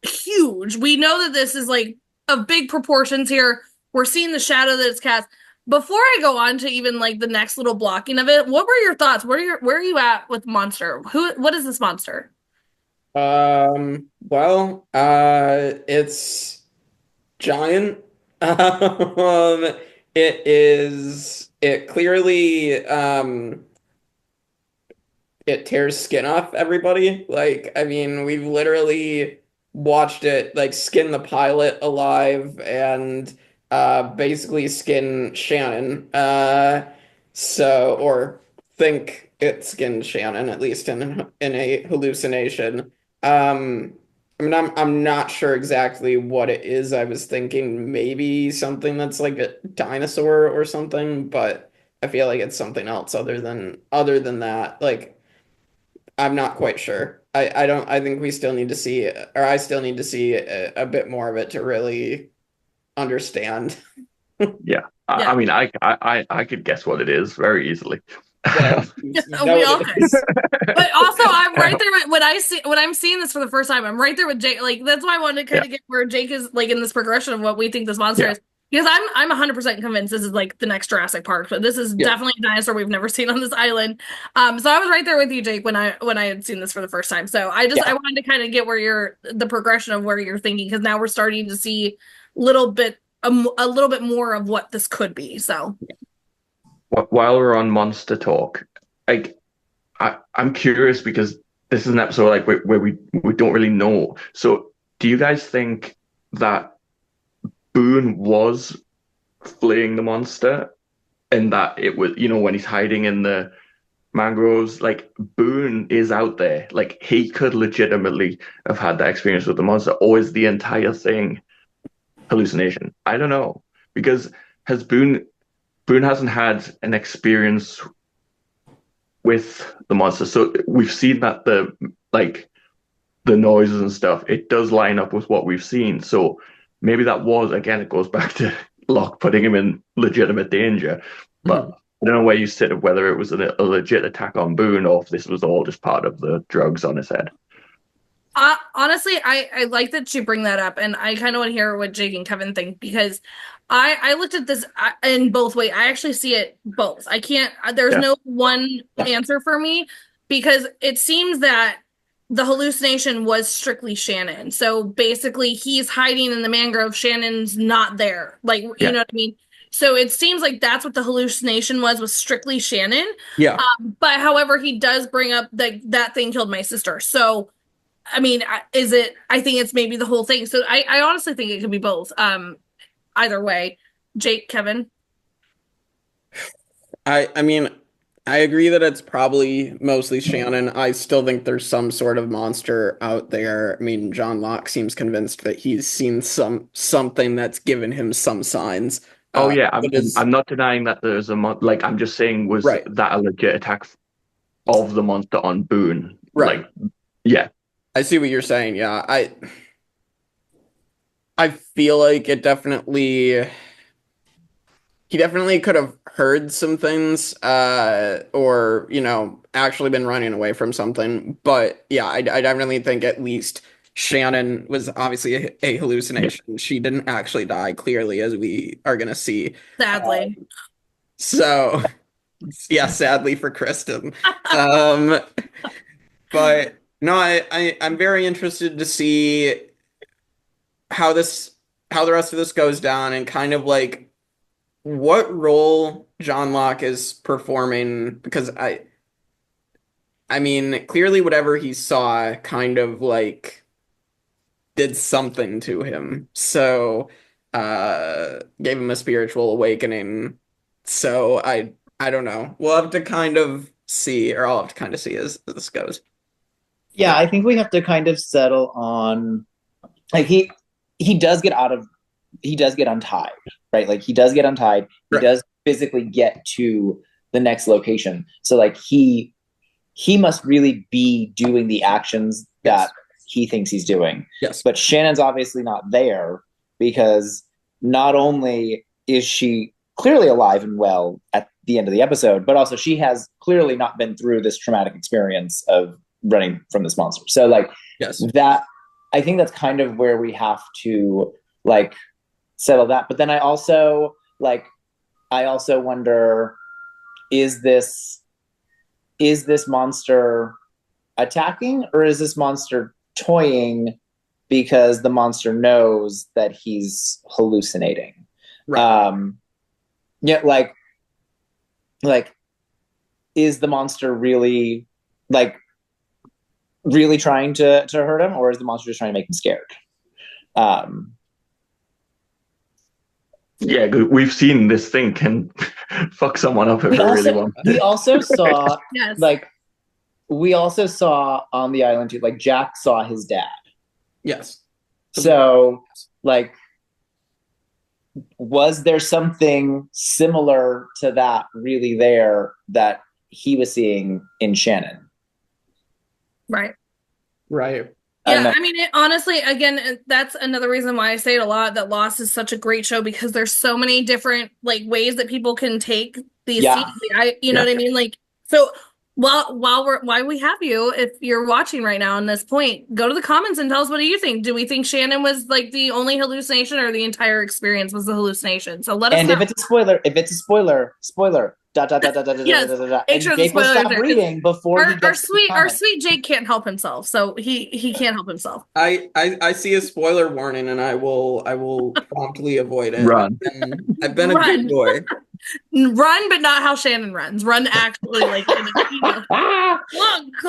huge. We know that this is like of big proportions here. We're seeing the shadow that it's cast. Before I go on to even like the next little blocking of it, what were your thoughts? Where are you at with monster? What is this monster? Well, it's giant. It clearly, it tears skin off everybody. Like, I mean, we've literally watched it like skin the pilot alive and basically skin Shannon. Or think it skinned Shannon, at least in a hallucination. I mean, I'm not sure exactly what it is. I was thinking maybe something that's like a dinosaur or something, but I feel like it's something else other than that. Like, I'm not quite sure. I think we still need to see, or I still need to see a bit more of it to really understand. Yeah. I mean, I could guess what it is very easily. Yeah, we all could. But also, I'm right there when I'm seeing this for the first time. I'm right there with Jake. Like that's why I wanted to kind of get where Jake is, like in this progression of what we think this monster is, because I'm 100% convinced this is like the next Jurassic Park. But this is definitely a dinosaur we've never seen on this island. So I was right there with you, Jake, when I had seen this for the first time. So I wanted to kind of get where the progression of where you're thinking, because now we're starting to see a little bit more of what this could be. So. While we're on monster talk, I'm curious because this is an episode like where we don't really know. So, do you guys think that Boone was fleeing the monster, and that it was, when he's hiding in the mangroves, like Boone is out there, like he could legitimately have had that experience with the monster, or is the entire thing hallucination? I don't know, because has Boone hasn't had an experience with the monster. So we've seen that the noises and stuff, it does line up with what we've seen. So maybe that was, again, it goes back to Locke putting him in legitimate danger. But I don't know where you sit of whether it was a legit attack on Boone or if this was all just part of the drugs on his head. Honestly, I like that you bring that up, and I kind of want to hear what Jake and Kevin think, because I looked at this in both ways. I actually see it both. I can't, there's no one answer for me, because it seems that the hallucination was strictly Shannon. So basically he's hiding in the mangrove. Shannon's not there. Like, you know what I mean? So it seems like that's what the hallucination was strictly Shannon. Yeah. But however, he does bring up that thing killed my sister. So, I mean, I think it's maybe the whole thing. So I honestly think it could be both. Either way. Jake, Kevin? I mean, I agree that it's probably mostly Shannon. I still think there's some sort of monster out there. I mean, John Locke seems convinced that he's seen something that's given him some signs. Oh yeah, I'm not denying that there's like, I'm just saying, was that a legit attack of the monster on Boone? Right. Like, yeah. I see what you're saying. Yeah, I feel like he definitely could have heard some things, or actually been running away from something. But yeah, I definitely think at least Shannon was obviously a hallucination. She didn't actually die, clearly, as we are gonna see. Sadly. So yeah, sadly for Kristin. But no, I'm very interested to see how the rest of this goes down, and kind of like what role John Locke is performing, because I mean, clearly whatever he saw kind of like did something to him. So gave him a spiritual awakening. So I don't know. We'll have to kind of see, or I'll have to kind of see as this goes. Yeah, I think we have to kind of settle on, like, he does get untied, right? Like, he does get untied. He Right. does physically get to the next location. So, like, he must really be doing the actions that he thinks he's doing. Yes. But Shannon's obviously not there, because not only is she clearly alive and well at the end of the episode, but also she has clearly not been through this traumatic experience of running from this monster. So, like, Yes. that, I think that's kind of where we have to, like, settle that. But then I also wonder, is this monster attacking, or is this monster toying because the monster knows that he's hallucinating? Right. Yeah, like, is the monster really, like, really trying to hurt him, or is the monster just trying to make him scared? Yeah, we've seen this thing can fuck someone up if it really wants to. We also saw, Yes. like, on the island too, like, Jack saw his dad. Yes. So, like, was there something similar to that really there that he was seeing in Shannon? Right. Right. Yeah, I mean, honestly, again, that's another reason why I say it a lot, that Lost is such a great show, because there's so many different, like, ways that people can take these scenes. You know what I mean? Like, so while we have you, if you're watching right now on this point, go to the comments and tell us, what do you think? Do we think Shannon was, like, the only hallucination, or the entire experience was the hallucination? So let us know. And if it's a spoiler, Yes, and Jake will stop reading before he gets to the our comment. sweet Jake can't help himself, so he can't help himself. I see a spoiler warning, and I will promptly avoid it. Run. And I've been a good boy. Run, but not how Shannon runs. Run actually, like,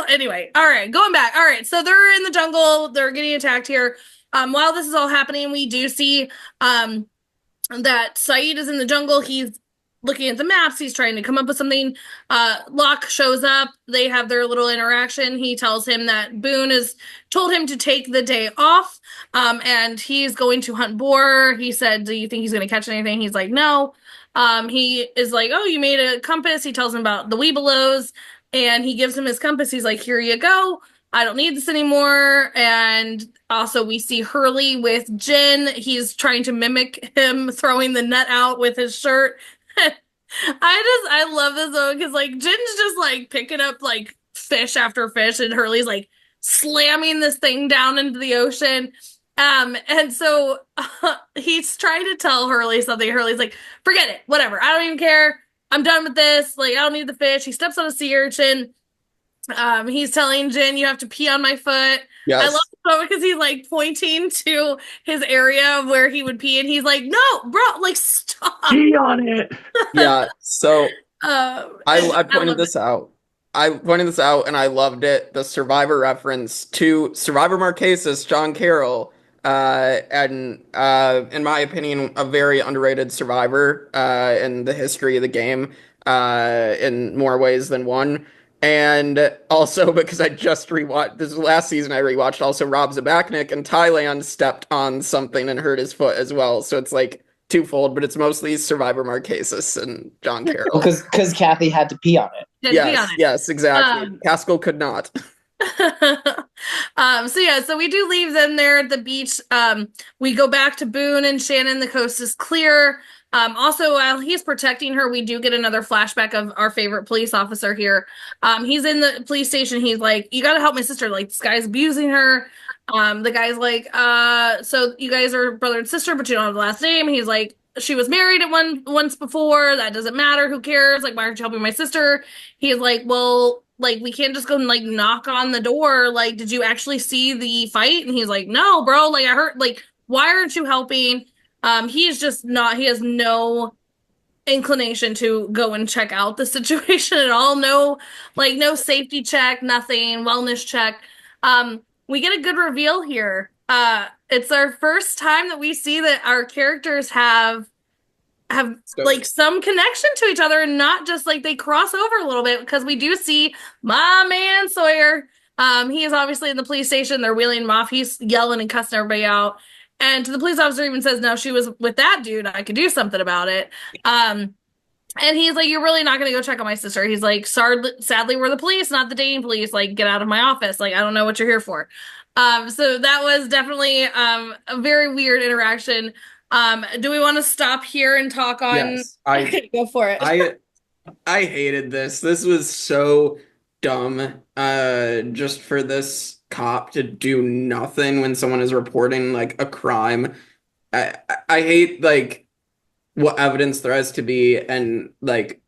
anyway. All right, going back. All right, so they're in the jungle. They're getting attacked here. While this is all happening, we do see that Saeed is in the jungle. He's looking at the maps. He's trying to come up with something. Locke shows up. They have their little interaction. He tells him that Boone has told him to take the day off, and he's going to hunt boar. He said, do you think he's going to catch anything? He's like, no. He is like, oh, you made a compass. He tells him about the Weebelows, and he gives him his compass. He's like, here you go. I don't need this anymore. And also we see Hurley with Jin. He's trying to mimic him throwing the net out with his shirt. I love this though, because, like, Jin's just, like, picking up, like, fish after fish, and Hurley's, like, slamming this thing down into the ocean. And so he's trying to tell Hurley something. Hurley's like, forget it, whatever, I don't even care, I'm done with this, like, I don't need the fish. He steps on a sea urchin. He's telling Jin, you have to pee on my foot. Yes. I love it because he's, like, pointing to his area of where he would pee, and he's like, no, bro, like, stop. Pee on it. Yeah. So I pointed this out. And I loved it. The Survivor reference to Survivor Marquesas, John Carroll, and in my opinion, a very underrated Survivor in the history of the game, in more ways than one. And also because I just rewatched, this is last season I rewatched also Rob Zabachnik, and Thailand stepped on something and hurt his foot as well. So it's like twofold, but it's mostly Survivor Marquesas and John Carroll. Because Kathy had to pee on it. Yes, exactly. Haskell could not. So we do leave them there at the beach. We go back to Boone and Shannon. The coast is clear. Also, while he's protecting her, we do get another flashback of our favorite police officer here. He's in the police station. He's like, you got to help my sister. Like, this guy's abusing her. The guy's like, so you guys are brother and sister, but you don't have the last name. He's like, she was married at once before. That doesn't matter. Who cares? Like, why aren't you helping my sister? He's like, well, like, we can't just go and, like, knock on the door. Like, did you actually see the fight? And he's like, no, bro. Like, I heard, like, why aren't you helping? He's just not, he has no inclination to go and check out the situation at all. No safety check, nothing, wellness check. We get a good reveal here. It's our first time that we see that our characters have like some connection to each other, and not just like they cross over a little bit, because we do see my man Sawyer He is obviously in the police station. They're wheeling him off. He's yelling and cussing everybody out. And the police officer even says, no, she was with that dude. I could do something about it. And he's like, you're really not going to go check on my sister. He's like, sadly, we're the police, not the dating police. Like, get out of my office. Like, I don't know what you're here for. So that was definitely a very weird interaction. Do we want to stop here and talk on? Yes, Go for it. I hated this. This was so dumb. Just for this cop to do nothing when someone is reporting like a crime. I hate like what evidence there has to be, and like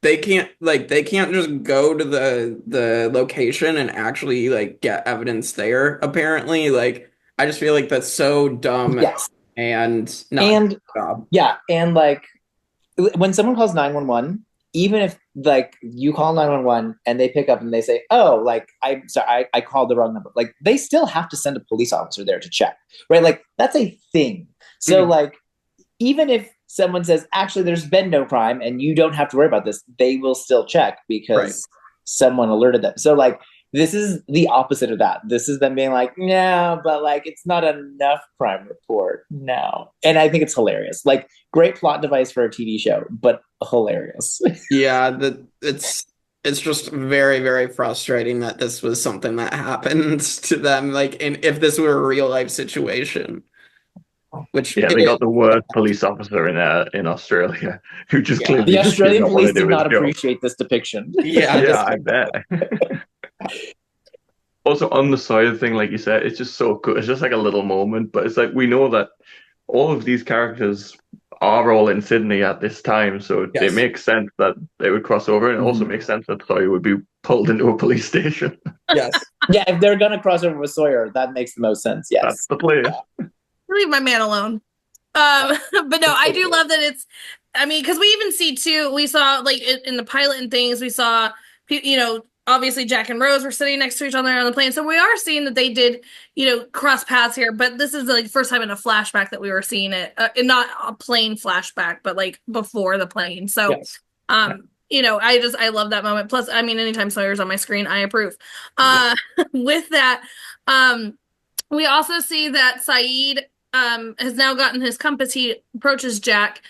they can't just go to the location and actually like get evidence there. Apparently, like I just feel like that's so dumb. Yes. And yeah, and like when someone calls 911, even if like you call 911 and they pick up and they say, oh, like I'm sorry, I called the wrong number, like they still have to send a police officer there to check, right? Like that's a thing. So like even if someone says actually there's been no crime and you don't have to worry about this, they will still check because someone alerted them. So like this is the opposite of that. This is them being like, no, but like it's not enough crime report. No. And I think it's hilarious. Like great plot device for a TV show, but hilarious. Yeah, it's just very, very frustrating that this was something that happened to them. Like, and if this were a real life situation, which they got the worst police officer in Australia who just clearly the Australian police did not his job. appreciate this depiction. Yeah, I bet. Also, on the Sawyer thing, like you said, it's just so good. It's just like a little moment, but it's like we know that all of these characters are all in Sydney at this time, so it makes sense that they would cross over, and it also makes sense that Sawyer would be pulled into a police station. Yes. Yeah, if they're gonna cross over with Sawyer, that makes the most sense. Yes. That's the play. Leave my man alone. But no, I do love that it's, I mean, because we even see too, we saw like in the pilot and things, we saw, you know, obviously Jack and Rose were sitting next to each other on the plane. So we are seeing that they did, you know, cross paths here, but this is like the first time in a flashback that we were seeing it, not a plane flashback, but like before the plane. So, you know, I love that moment. Plus, I mean, anytime Sawyer's on my screen, I approve. With that, we also see that Saeed has now gotten his compass. He approaches Jack.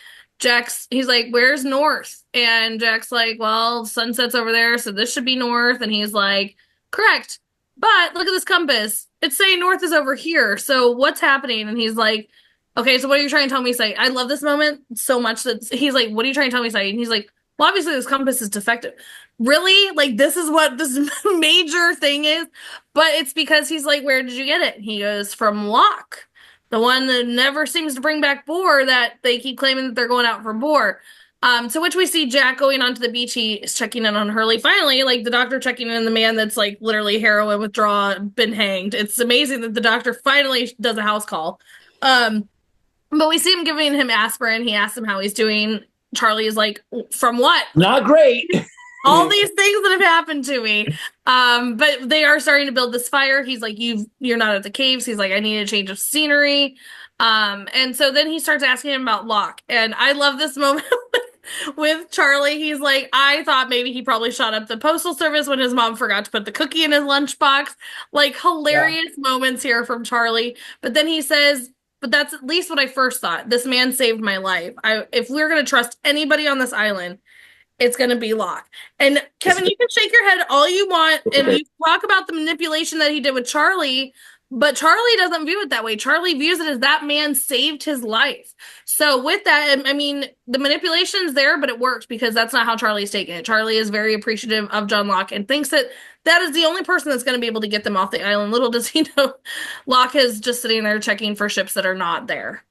He's like, where's north? And Jack's like, well, sunset's over there, so this should be north. And he's like, correct. But look at this compass. It's saying north is over here. So what's happening? And he's like, okay, so what are you trying to tell me, Saeed? I love this moment so much that he's like, what are you trying to tell me, Saeed? And he's like, well, obviously this compass is defective. Really? Like, this is what this major thing is? But it's because he's like, where did you get it? And he goes, from Locke. The one that never seems to bring back Boar, that they keep claiming that they're going out for Boar. To which we see Jack going onto the beach. He is checking in on Hurley. Finally, like the doctor checking in on the man that's like literally heroin withdrawal, been hanged. It's amazing that the doctor finally does a house call. But we see him giving him aspirin. He asks him how he's doing. Charlie is like, from what? Not great. All these things that have happened to me. But they are starting to build this fire. He's like, you're not at the caves. He's like, I need a change of scenery. And so then he starts asking him about Locke. And I love this moment with Charlie. He's like, I thought maybe he probably shot up the postal service when his mom forgot to put the cookie in his lunchbox. Like hilarious moments here from Charlie. But then he says, but that's at least what I first thought. This man saved my life. If we're going to trust anybody on this island, it's going to be Locke. And Kevin, you can shake your head all you want, and you talk about the manipulation that he did with Charlie, but Charlie doesn't view it that way. Charlie views it as that man saved his life. So with that, I mean, the manipulation's there, but it works because that's not how Charlie's taking it. Charlie is very appreciative of John Locke and thinks that that is the only person that's going to be able to get them off the island. Little does he know, Locke is just sitting there checking for ships that are not there.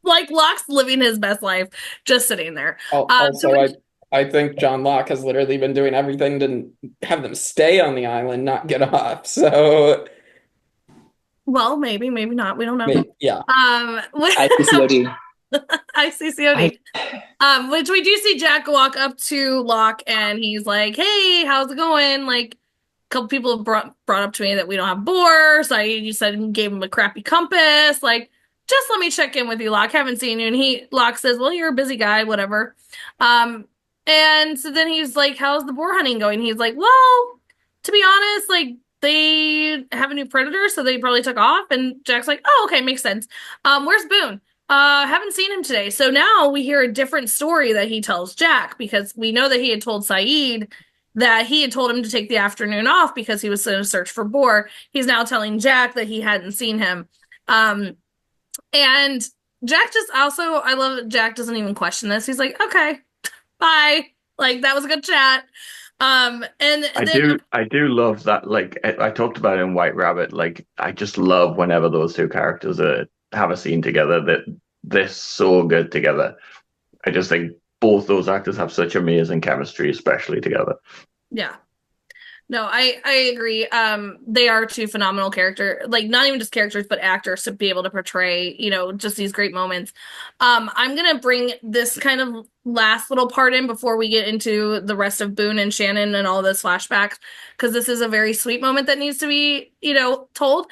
Like Locke's living his best life, just sitting there. I think John Locke has literally been doing everything to have them stay on the island, not get off. So, well, maybe not. We don't know. Yeah. ICCOD. ICCOD. Which we do see Jack walk up to Locke, and he's like, "Hey, how's it going?" Like, a couple people have brought up to me that we don't have Boar, so you said you gave him a crappy compass. Like, just let me check in with you, Locke. Haven't seen you. And Locke says, "Well, you're a busy guy, whatever." And so then he's like, how's the boar hunting going? He's like, well, to be honest, like, they have a new predator, so they probably took off. And Jack's like, oh, okay, makes sense. Where's Boone? Haven't seen him today. So now we hear a different story that he tells Jack, because we know that he had told Saeed that he had told him to take the afternoon off because he was going to search for Boar. He's now telling Jack that he hadn't seen him. And Jack just also, I love that Jack doesn't even question this. He's like, okay, bye. Like, that was a good chat. And I do love that. Like I talked about it in White Rabbit. Like, I just love whenever those two characters have a scene together, that they're so good together. I just think both those actors have such amazing chemistry, especially together. Yeah. No, I agree. They are two phenomenal characters, like not even just characters, but actors to be able to portray, just these great moments. I'm going to bring this kind of last little part in before we get into the rest of Boone and Shannon and all those flashbacks, because this is a very sweet moment that needs to be, told.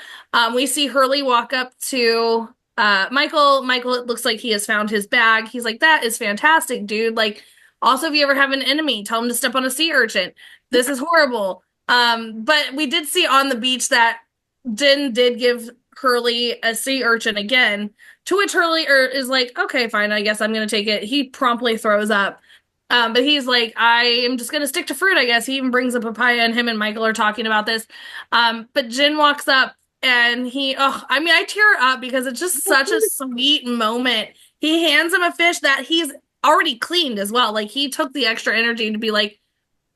We see Hurley walk up to Michael. Michael, it looks like he has found his bag. He's like, that is fantastic, dude. Like, also, if you ever have an enemy, tell him to step on a sea urchin. This is horrible. But we did see on the beach that Jin did give Hurley a sea urchin again, to which Hurley is like, okay, fine, I guess I'm going to take it. He promptly throws up. But he's like, I am just going to stick to fruit, I guess. He even brings a papaya, and him and Michael are talking about this. But Jin walks up, and I tear up because it's just such a sweet moment. He hands him a fish that he's already cleaned as well. Like, he took the extra energy to be like,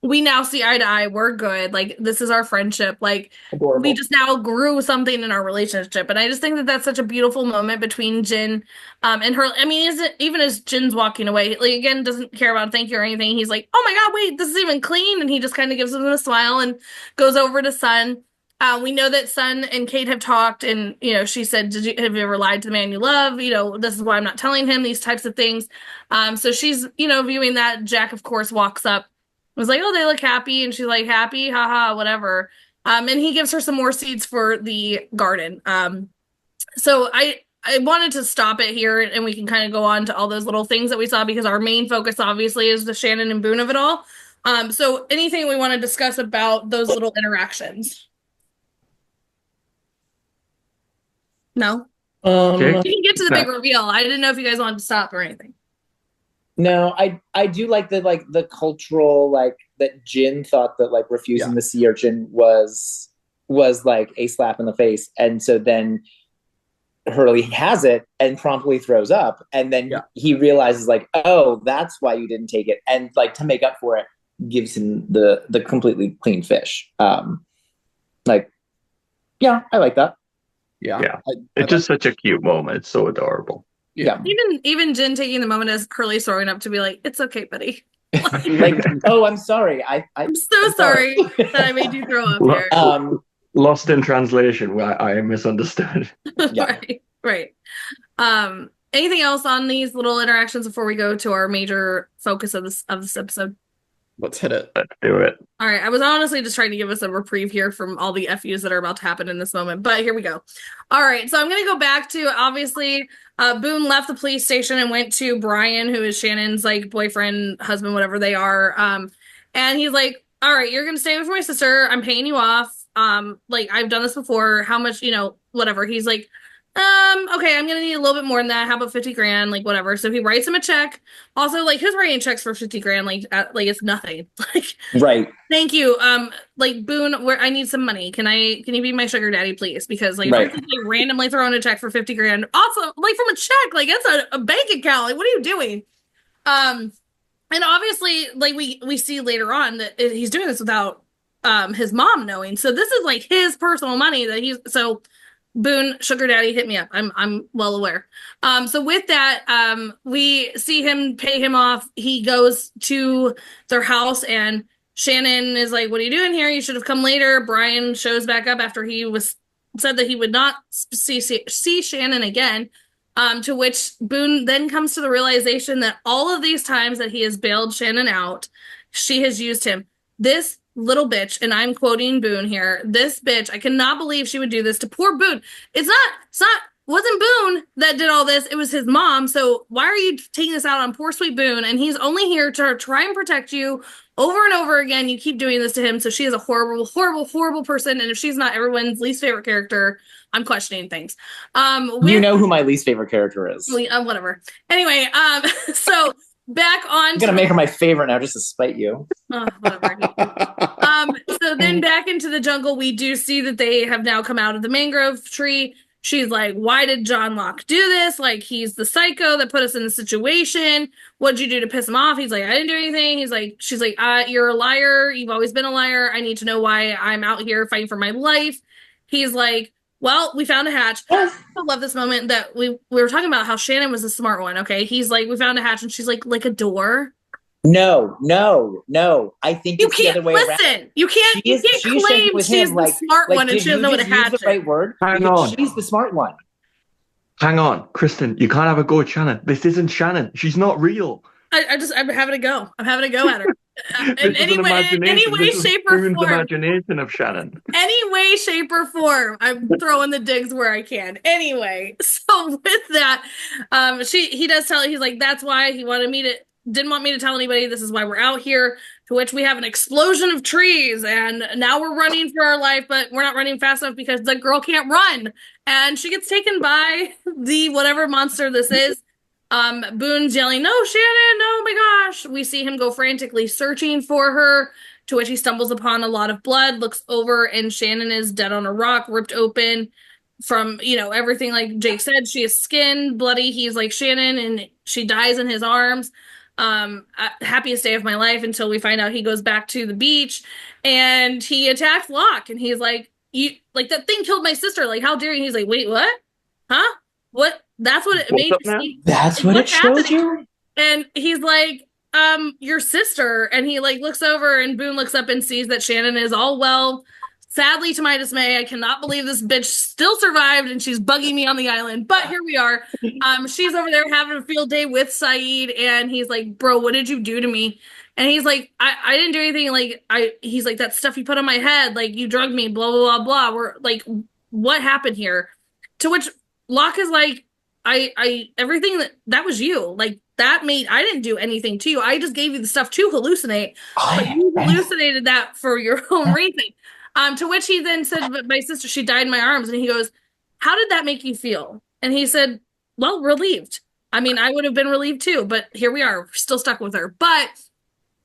we now see eye to eye. We're good. Like, this is our friendship. Like, adorable. We just now grew something in our relationship. And I just think that that's such a beautiful moment between Jin and her. I mean, even as Jin's walking away, like, again, doesn't care about thank you or anything. He's like, oh my God, wait, this is even clean. And he just kind of gives him a smile and goes over to Sun. We know that Sun and Kate have talked, and, she said, have you ever lied to the man you love? This is why I'm not telling him, these types of things. So she's, viewing that. Jack, of course, walks up, was like, oh, they look happy. And she's like, happy, haha, whatever. And he gives her some more seeds for the garden. So I wanted to stop it here, and we can kind of go on to all those little things that we saw, because our main focus obviously is the Shannon and Boone of it all. So anything we want to discuss about those little interactions? No? You can get to the big reveal. I didn't know if you guys wanted to stop or anything. No, I do like the cultural, that Jin thought that refusing the sea urchin was like a slap in the face, and so then Hurley has it and promptly throws up, and then he realizes oh, that's why you didn't take it, and to make up for it, gives him the completely clean fish. I like that. Yeah. It's just such a cute moment. It's so adorable. Yeah. Even Jin taking the moment as Hurley's throwing up to be like, it's okay, buddy. Oh, I'm sorry. I'm so sorry that I made you throw up here. Lost in translation, where I misunderstood. Right. Anything else on these little interactions before we go to our major focus of this episode? Let's hit it. Let's do it. All right. I was honestly just trying to give us a reprieve here from all the FUs that are about to happen in this moment, but here we go. All right. So I'm going to go back to, obviously, Boone left the police station and went to Brian, who is Shannon's boyfriend, husband, whatever they are. And he's like, all right, you're going to stay with my sister. I'm paying you off. I've done this before. How much, whatever. He's like, okay, I'm gonna need a little bit more than that. How about 50 grand? Whatever. So he writes him a check. Also, who's writing checks for 50 grand? It's nothing. Right. Thank you. Boone, where I need some money. Can you be my sugar daddy, please? Because if I'm randomly throwing a check for 50 grand, also from a check, that's a bank account. What are you doing? And obviously, we see later on that he's doing this without his mom knowing. So this is his personal money that Boone, sugar daddy, hit me up. I'm well aware. So with that, we see him pay him off. He goes to their house, and Shannon is like, what are you doing here? You should have come later. Brian shows back up after he said that he would not see Shannon again. To which Boone then comes to the realization that all of these times that he has bailed Shannon out, she has used him. This little bitch, and I'm quoting Boone here, this bitch, I cannot believe she would do this to poor Boone. It's not wasn't Boone that did all this. It was his mom. So why are you taking this out on poor sweet Boone? And he's only here to try and protect you over and over again. You keep doing this to him. So she is a horrible, horrible, horrible person. And if she's not everyone's least favorite character, I'm questioning things. You know who my least favorite character is. Whatever. Anyway, so back on. I'm gonna make her my favorite now just to spite you. Whatever. So then back into the jungle, we do see that they have now come out of the mangrove tree. She's like, why did John Locke do this? Like, he's the psycho that put us in the situation. What'd you do to piss him off? He's like, I didn't do anything. She's like, you're a liar. You've always been a liar. I need to know why I'm out here fighting for my life. He's like, well, we found a hatch. I love this moment that we were talking about how Shannon was the smart one. Okay. He's like, we found a hatch, and she's like a door. No. I think it's the other way around. You can't claim she's the smart one and she doesn't know what a hatch is. The right word. Hang on. She's the smart one. Hang on, Kristin. You can't have a go at Shannon. This isn't Shannon. She's not real. I'm having a go. I'm having a go at her. In any way, shape, or form. Imagination of Shannon. Any way, shape, or form. I'm throwing the digs where I can. Anyway, so with that, he does tell her, he's like, that's why he didn't want me to tell anybody. This is why we're out here. To which we have an explosion of trees, and now we're running for our life, but we're not running fast enough because the girl can't run, and she gets taken by the whatever monster this is. Boone's yelling, no, Shannon, oh my gosh. We see him go frantically searching for her, to which he stumbles upon a lot of blood, looks over, and Shannon is dead on a rock, ripped open from, everything like Jake said. She is skinned, bloody. He's like Shannon, and she dies in his arms. Happiest day of my life until we find out he goes back to the beach and he attacks Locke, and he's like, that thing killed my sister. Like, how dare you? He's like, wait, what? Huh? What? That's what it made you see. That's what it showed you? And he's like, your sister. And he looks over, and Boone looks up and sees that Shannon is all well. Sadly, to my dismay, I cannot believe this bitch still survived, and she's bugging me on the island. But here we are. She's over there having a field day with Saeed, and he's like, bro, what did you do to me? And he's like, I didn't do anything. He's like, that stuff you put on my head, you drugged me, blah, blah, blah, blah. We're like, what happened here? To which Locke is like, everything that was you. I didn't do anything to you. I just gave you the stuff to hallucinate. But you hallucinated that for your own reason. To which he then said, but my sister, she died in my arms. And he goes, how did that make you feel? And he said, well, relieved. I mean, I would have been relieved too, but here we are, still stuck with her. But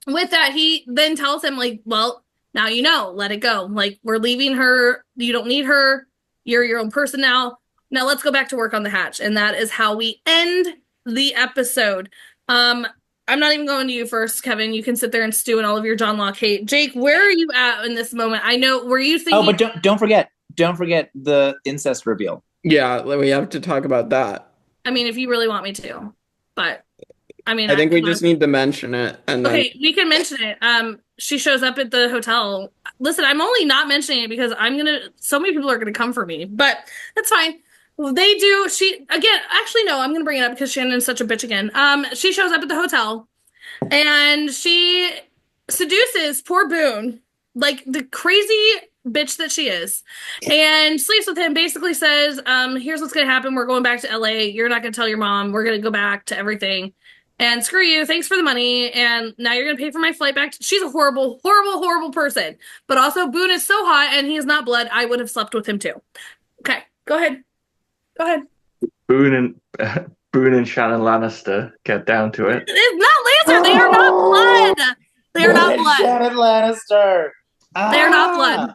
with that, he then tells him, well, now you know, let it go. We're leaving her. You don't need her. You're your own person now. Now let's go back to work on the hatch. And that is how we end the episode. I'm not even going to you first, Kevin. You can sit there and stew in all of your John Locke hate. Jake, where are you at in this moment? I know, were you thinking... Oh, but don't forget the incest reveal. Yeah, we have to talk about that. I mean, if you really want me to. But, I mean... I think we just need to mention it. Okay, we can mention it. She shows up at the hotel. Listen, I'm only not mentioning it because so many people are going to come for me. But that's fine. They do. I'm going to bring it up because Shannon's such a bitch again. She shows up at the hotel and she seduces poor Boone, the crazy bitch that she is, and sleeps with him. Basically says, here's what's going to happen. We're going back to LA. You're not going to tell your mom. We're going to go back to everything. And screw you. Thanks for the money. And now you're going to pay for my flight back. She's a horrible, horrible, horrible person. But also Boone is so hot and he is not blood. I would have slept with him too. Okay, go ahead. Boone and Shannon Lannister, get down to it. It's not Lannister. They are not blood. They are not blood. Shannon Lannister. They are not blood.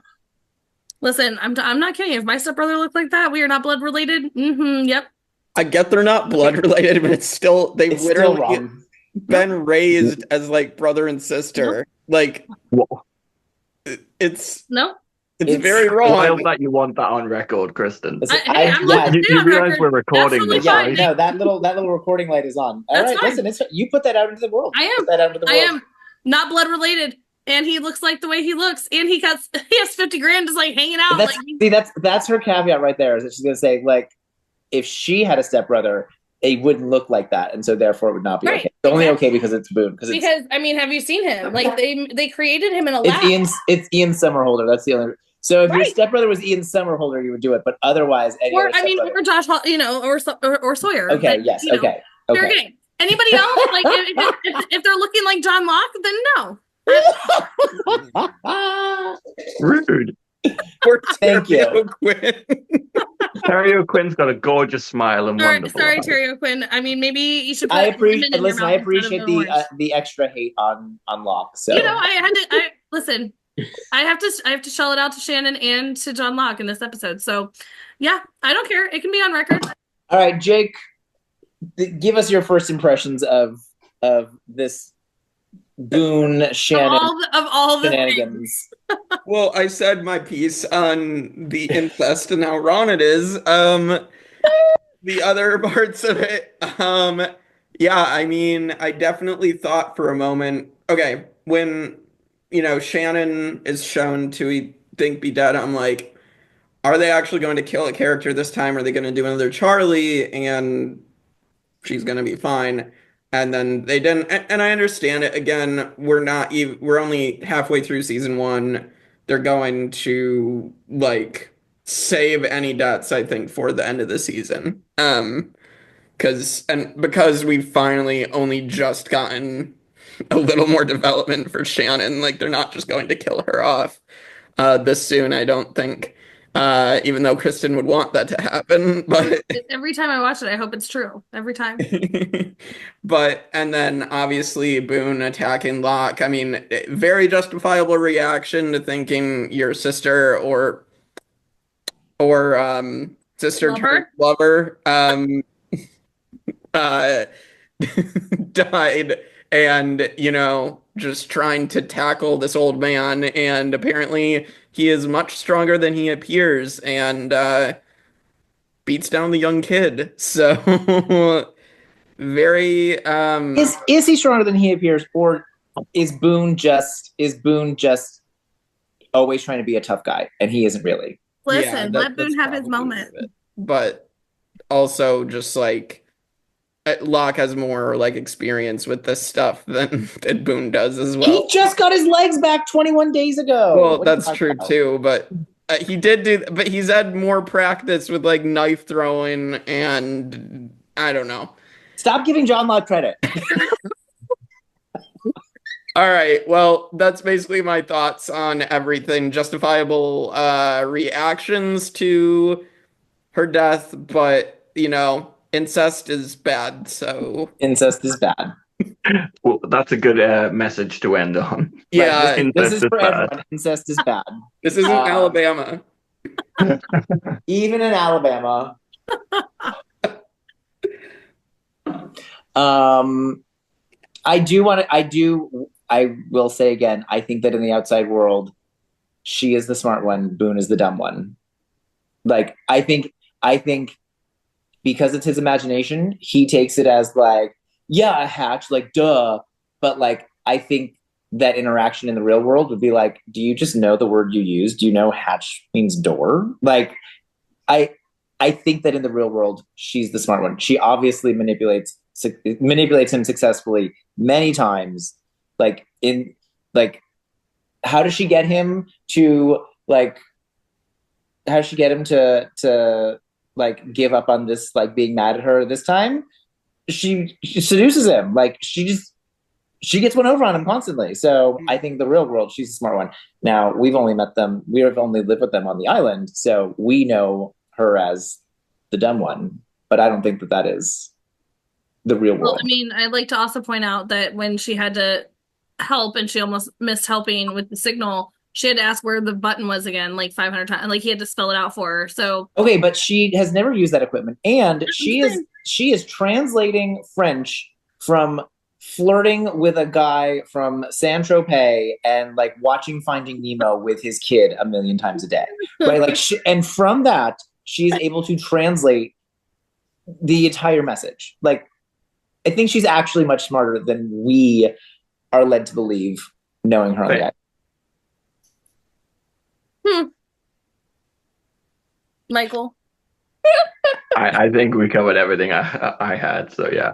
Listen, I'm not kidding. If my stepbrother looked like that, we are not blood related. Yep. I get they're not blood related, but it's literally been raised as brother and sister. Nope. It's no. It's very wrong. I hope that you want that on record, Kristin. You realize we're recording this, right? No, that little recording light is on. All right, listen, you put that out into the world. I am not blood related, and he looks like the way he looks, and he has $50,000 just hanging out. That's her caveat right there. Is that she's gonna say if she had a stepbrother, it wouldn't look like that, and so therefore it would not be okay. It's only okay because it's Boone. Because I mean, have you seen him? They created him in a lab. It's Ian Somerhalder. That's the only. So if your Right. stepbrother was Ian Somerhalder, you would do it, but otherwise, any Or other I mean, stepbrother. or Josh, or Sawyer. Okay, Then, yes, you know, okay, fair okay. game. Anybody else? Like, if they're looking like John Locke, then no. Rude. Poor Thank you. Terry O'Quinn. Terry O'Quinn's got a gorgeous smile and wonderful Sorry, eyes. Terry O'Quinn. I mean, maybe you should put I lemon appreciate. in your Listen, mouth I instead of appreciate an orange. the extra hate on Locke. So You know, I listen. I have to shell it out to Shannon and to John Locke in this episode. So, yeah, I don't care. It can be on record. All right, Jake, give us your first impressions of this Boone Shannon Of all the shenanigans. Well, I said my piece on the incest and how wrong it is. The other parts of it, yeah, I mean, I definitely thought for a moment, okay, when, Shannon is shown to be dead, I'm like, are they actually going to kill a character this time? Are they going to do another Charlie and she's going to be fine? And then they didn't. And I understand it. Again, we're only halfway through season 1. They're going to save any deaths, I think, for the end of the season. Because we've finally only just gotten a little more development for Shannon. Like, they're not just going to kill her off this soon, I don't think. Even though Kristin would want that to happen, but every time I watch it, I hope it's true. Every time. And then obviously Boone attacking Locke. I mean, very justifiable reaction to thinking your sister or sister turned lover died, and just trying to tackle this old man, and apparently he is much stronger than he appears, and beats down the young kid. So very is he stronger than he appears, or is Boone just always trying to be a tough guy and he isn't really? Listen, let Boone have his moment. But also just Locke has more experience with this stuff than Boone does as well. He just got his legs back 21 days ago. Well, that's true too, but but he's had more practice with knife throwing, and I don't know. Stop giving John Locke credit. All right, well, that's basically my thoughts on everything. Justifiable reactions to her death, but incest is bad, so... Incest is bad. Well, that's a good message to end on. Yeah, this is for everyone. Incest is bad. This isn't Alabama. Even in Alabama. I will say again, I think that in the outside world, she is the smart one, Boone is the dumb one. I think because it's his imagination, he takes it as yeah, Hatch, duh. But I think that interaction in the real world would be do you just know the word you use? Do you know Hatch means door? I think that in the real world, she's the smart one. She obviously manipulates him successfully many times. How does she get him to give up on this being mad at her this time? She seduces him. She gets one over on him constantly. So I think the real world, she's a smart one. Now, we've only met them. We have only lived with them on the island. So we know her as the dumb one. But I don't think that is the real world. Well, I mean, I'd like to also point out that when she had to help and she almost missed helping with the signal, she had to ask where the button was again 500 times. He had to spell it out for her. So okay, but she has never used that equipment, and she is translating French from flirting with a guy from San Tropez and watching Finding Nemo with his kid 1 million times a day, right? And from that, she's able to translate the entire message. I think she's actually much smarter than we are led to believe, knowing her on the island. Michael? I think we covered everything I had, so yeah.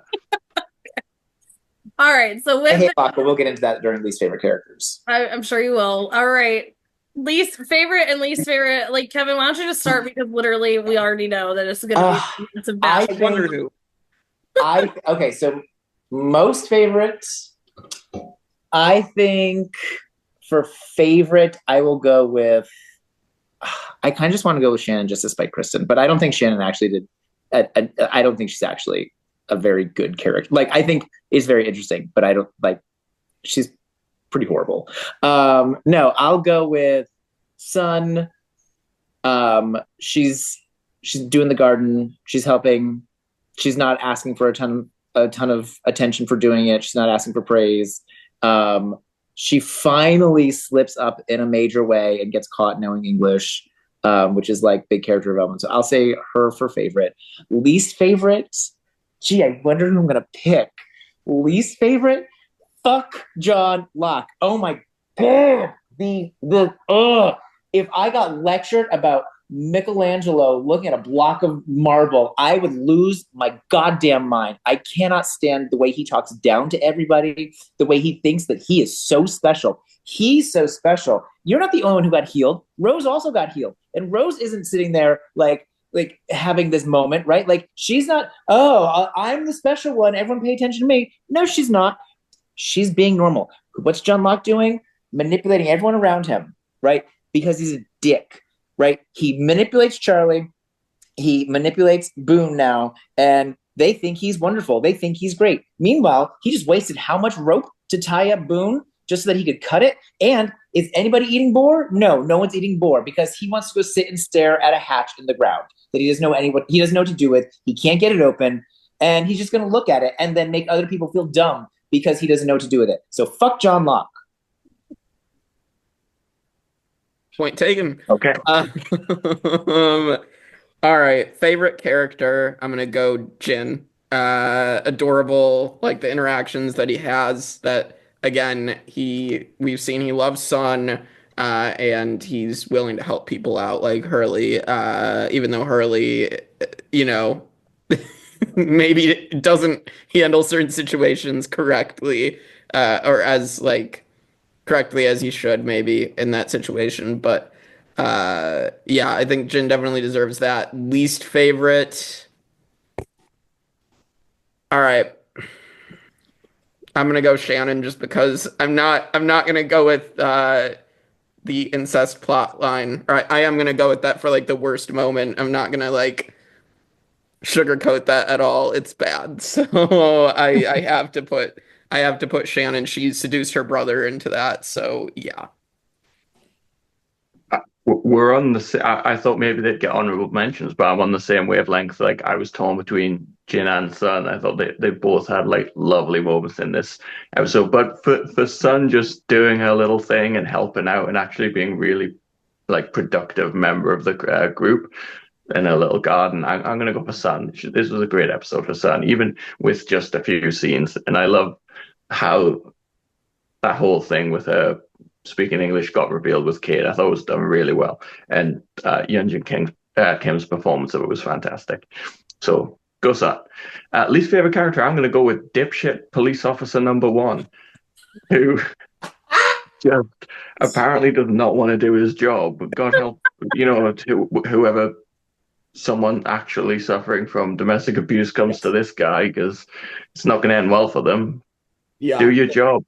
All right, so I hate Locke, but we'll get into that during least favorite characters. I'm sure you will. All right. least favorite and least favorite. Like, Kevin, why don't you just start, because literally we already know that it's gonna be it's a bad. I wonder who. Okay, so most favorites. I think for favorite, I will go with. I kind of just want to go with Shannon just to spite Kristin, but I don't think Shannon actually did. I don't think she's actually a very good character. Like, I think is very interesting, but I don't like. She's pretty horrible. No, I'll go with Sun. She's doing the garden. She's helping. She's not asking for a ton of attention for doing it. She's not asking for praise. She finally slips up in a major way and gets caught knowing English, which is like big character development. So I'll say her for favorite. Least favorite? Gee, I wonder who I'm gonna pick. Least favorite? Fuck John Locke. Oh my god. If I got lectured about Michelangelo looking at a block of marble, I would lose my goddamn mind. I cannot stand the way he talks down to everybody, the way he thinks that he is so special. He's so special. You're not the only one who got healed. Rose also got healed. And Rose isn't sitting there like having this moment, right? Like, she's not, I'm the special one. Everyone pay attention to me. No, she's not. She's being normal. What's John Locke doing? Manipulating everyone around him, right? Because he's a dick. Right? He manipulates Charlie. He manipulates Boone now, and they think he's wonderful. They think he's great. Meanwhile, he just wasted how much rope to tie up Boone just so that he could cut it? And is anybody eating boar? No, no one's eating boar because he wants to go sit and stare at a hatch in the ground that he doesn't know he doesn't know what to do with. He can't get it open, and he's just going to look at it and then make other people feel dumb because he doesn't know what to do with it. So fuck John Locke. Point taken. Okay. All right. Favorite character. I'm gonna go Jin. Adorable, like the interactions that he has. That again, we've seen he loves Sun, and he's willing to help people out, like Hurley. Even though Hurley, maybe doesn't handle certain situations correctly, or as like correctly as he should maybe in that situation. But yeah, I think Jin definitely deserves that. Least favorite. All right. I'm gonna go Shannon just because I'm not gonna go with the incest plot line. Or I am gonna go with that for like the worst moment. I'm not gonna like sugarcoat that at all. It's bad. So I have to put Shannon. She seduced her brother into that. So yeah. We're on the. I thought maybe they'd get honorable mentions, but I'm on the same wavelength. Like, I was torn between Jin and Sun. I thought they both had like lovely moments in this episode. But for Sun just doing her little thing and helping out and actually being really like productive member of the group in a little garden, I'm gonna go for Sun. This was a great episode for Sun, even with just a few scenes. And I love how that whole thing with her speaking English got revealed with Kate. I thought it was done really well. And Yunjin Kim's performance of it was fantastic. So go Sun. Least favorite character, I'm going to go with dipshit police officer number 1, who just apparently does not want to do his job. God help, to whoever someone actually suffering from domestic abuse comes to this guy, because it's not going to end well for them. Yeah. Do your job.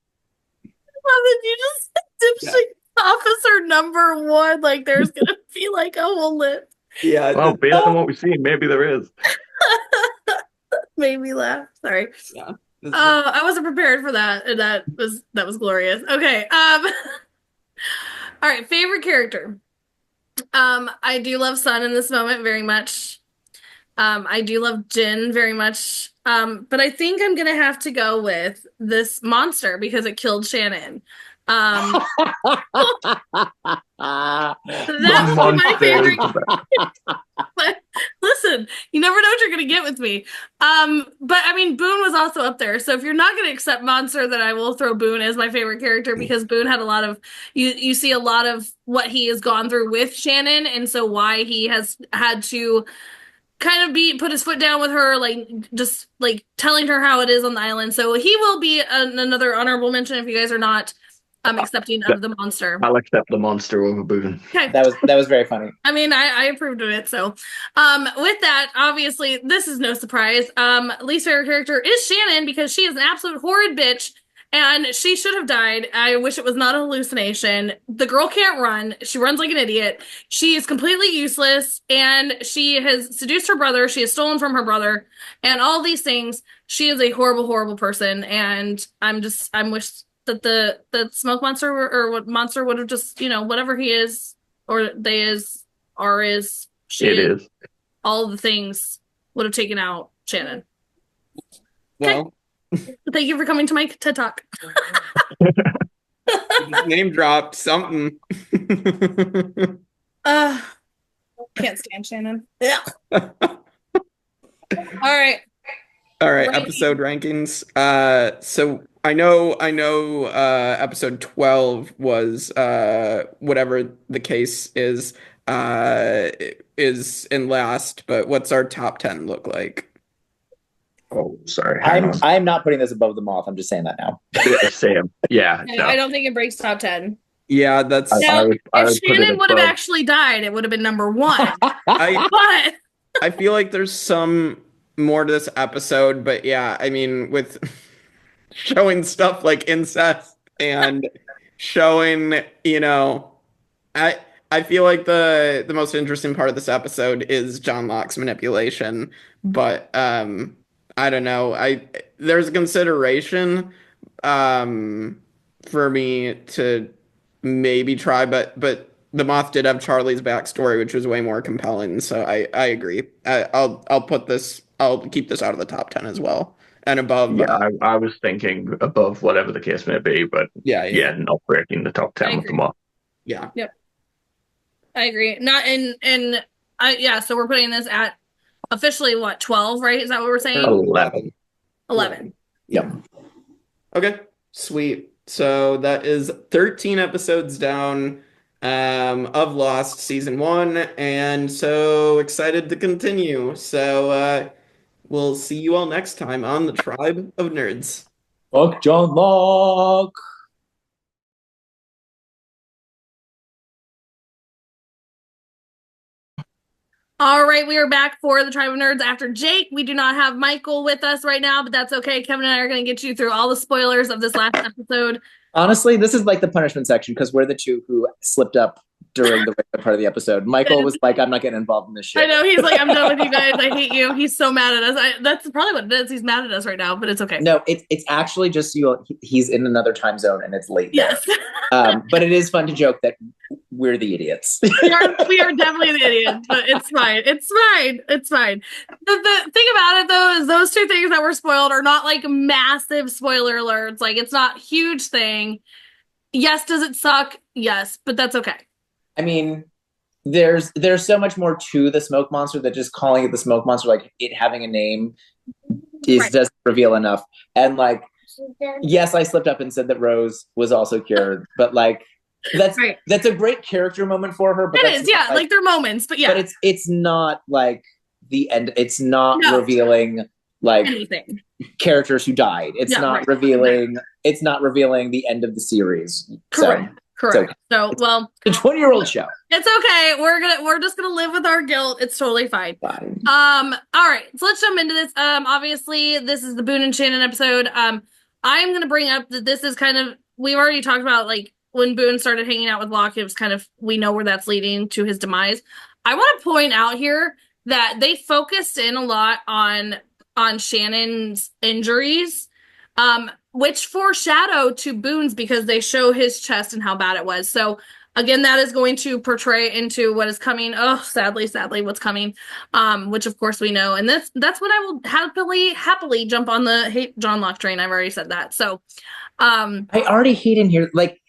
Love it. You just said dipshit officer number 1. Like, there's gonna be like a whole list. Yeah. Well, based on what we've seen, maybe there is. Made me laugh. Sorry. Yeah. I wasn't prepared for that, and that was glorious. Okay. All right. Favorite character. I do love Sun in this moment very much. I do love Jin very much. But I think I'm gonna have to go with this monster because it killed Shannon. That would be my favorite. But listen, you never know what you're gonna get with me. But I mean, Boone was also up there. So if you're not gonna accept monster, then I will throw Boone as my favorite character, because Boone had a lot of you see a lot of what he has gone through with Shannon, and so why he has had to kind of put his foot down with her, like just like telling her how it is on the island. So he will be another honorable mention if you guys are not accepting of the monster. I'll accept the monster over Boone. Okay. That was very funny. I mean, I approved of it. So, with that, obviously, this is no surprise. Least favorite character is Shannon because she is an absolute horrid bitch, and she should have died. I wish it was not a hallucination. The girl can't run. She runs like an idiot. She is completely useless, and she has seduced her brother. She has stolen from her brother, and all these things. She is a horrible, horrible person, and I wish that the smoke monster or what monster would have just, whatever he is or they is. R is, she It is. all the things would have taken out Shannon. Well, Thank you for coming to my TED Talk. name dropped something. Can't stand Shannon. Yeah. All right. Episode rankings. So I know episode 12 was whatever the case is in last, but what's our top 10 look like? Oh, sorry. hang on. I'm not putting this above the moth. I'm just saying that now. Yeah, Sam. Yeah. No. I don't think it breaks top 10. Yeah, that's Now, I if would put it Shannon would have above. actually died, it would have been number 1. I But I feel like there's some more to this episode, but yeah, I mean, with showing stuff like incest and showing, I feel like the most interesting part of this episode is John Locke's manipulation, but I don't know. There's a consideration for me to maybe try, but the moth did have Charlie's backstory, which was way more compelling. So I agree. I'll keep this out of the top 10 as well and above. Yeah, I was thinking above whatever the case may be, but yeah, not breaking the top 10 with the moth. Yeah. Yep. I agree. Not so we're putting this at officially what, 12, right? Is that what we're saying? 11. Yep. Okay. Sweet. So that is 13 episodes down of Lost season 1, and so excited to continue. So we'll see you all next time on the Tribe of Nerds. Fuck John Locke. All right, we are back for the Tribe of Nerds after Jake. We do not have Michael with us right now, but that's okay. Kevin and I are going to get you through all the spoilers of this last episode. Honestly, this is like the punishment section because we're the two who slipped up during the regular part of the episode. Michael was like, I'm not getting involved in this shit. I know, he's like, I'm done with you guys. I hate you. He's so mad at us. That's probably what it is. He's mad at us right now, but it's okay. No, it's actually just he's in another time zone and it's late. Yes. But it is fun to joke that we're the idiots. we are definitely the idiots, but it's fine. It's fine. It's fine. The thing about it, though, is those two things that were spoiled are not like massive spoiler alerts. Like, it's not a huge thing. Yes, does it suck? Yes, but that's okay. I mean, there's so much more to the smoke monster that just calling it the smoke monster, like it having a name, doesn't reveal enough. And like, yes, I slipped up and said that Rose was also cured, but like that's a great character moment for her. But it is, yeah, like they're moments, but yeah. But it's not like the end. It's not revealing like anything. Characters who died. It's not revealing. It's not revealing the end of the series. Correct. Correct. So, well, it's a 20-year-old show. It's okay. We're just gonna live with our guilt. It's totally fine. All right. So let's jump into this. Obviously, this is the Boone and Shannon episode. I'm gonna bring up that this is kind of, we've already talked about like when Boone started hanging out with Locke. It was kind of, we know where that's leading to his demise. I want to point out here that they focused in a lot on Shannon's injuries. Which foreshadow to Boone's because they show his chest and how bad it was. So again, that is going to portray into what is coming. Oh, sadly, what's coming. Which of course we know. And that's when I will happily jump on the hate John Locke train. I've already said that. So I already hate in here, like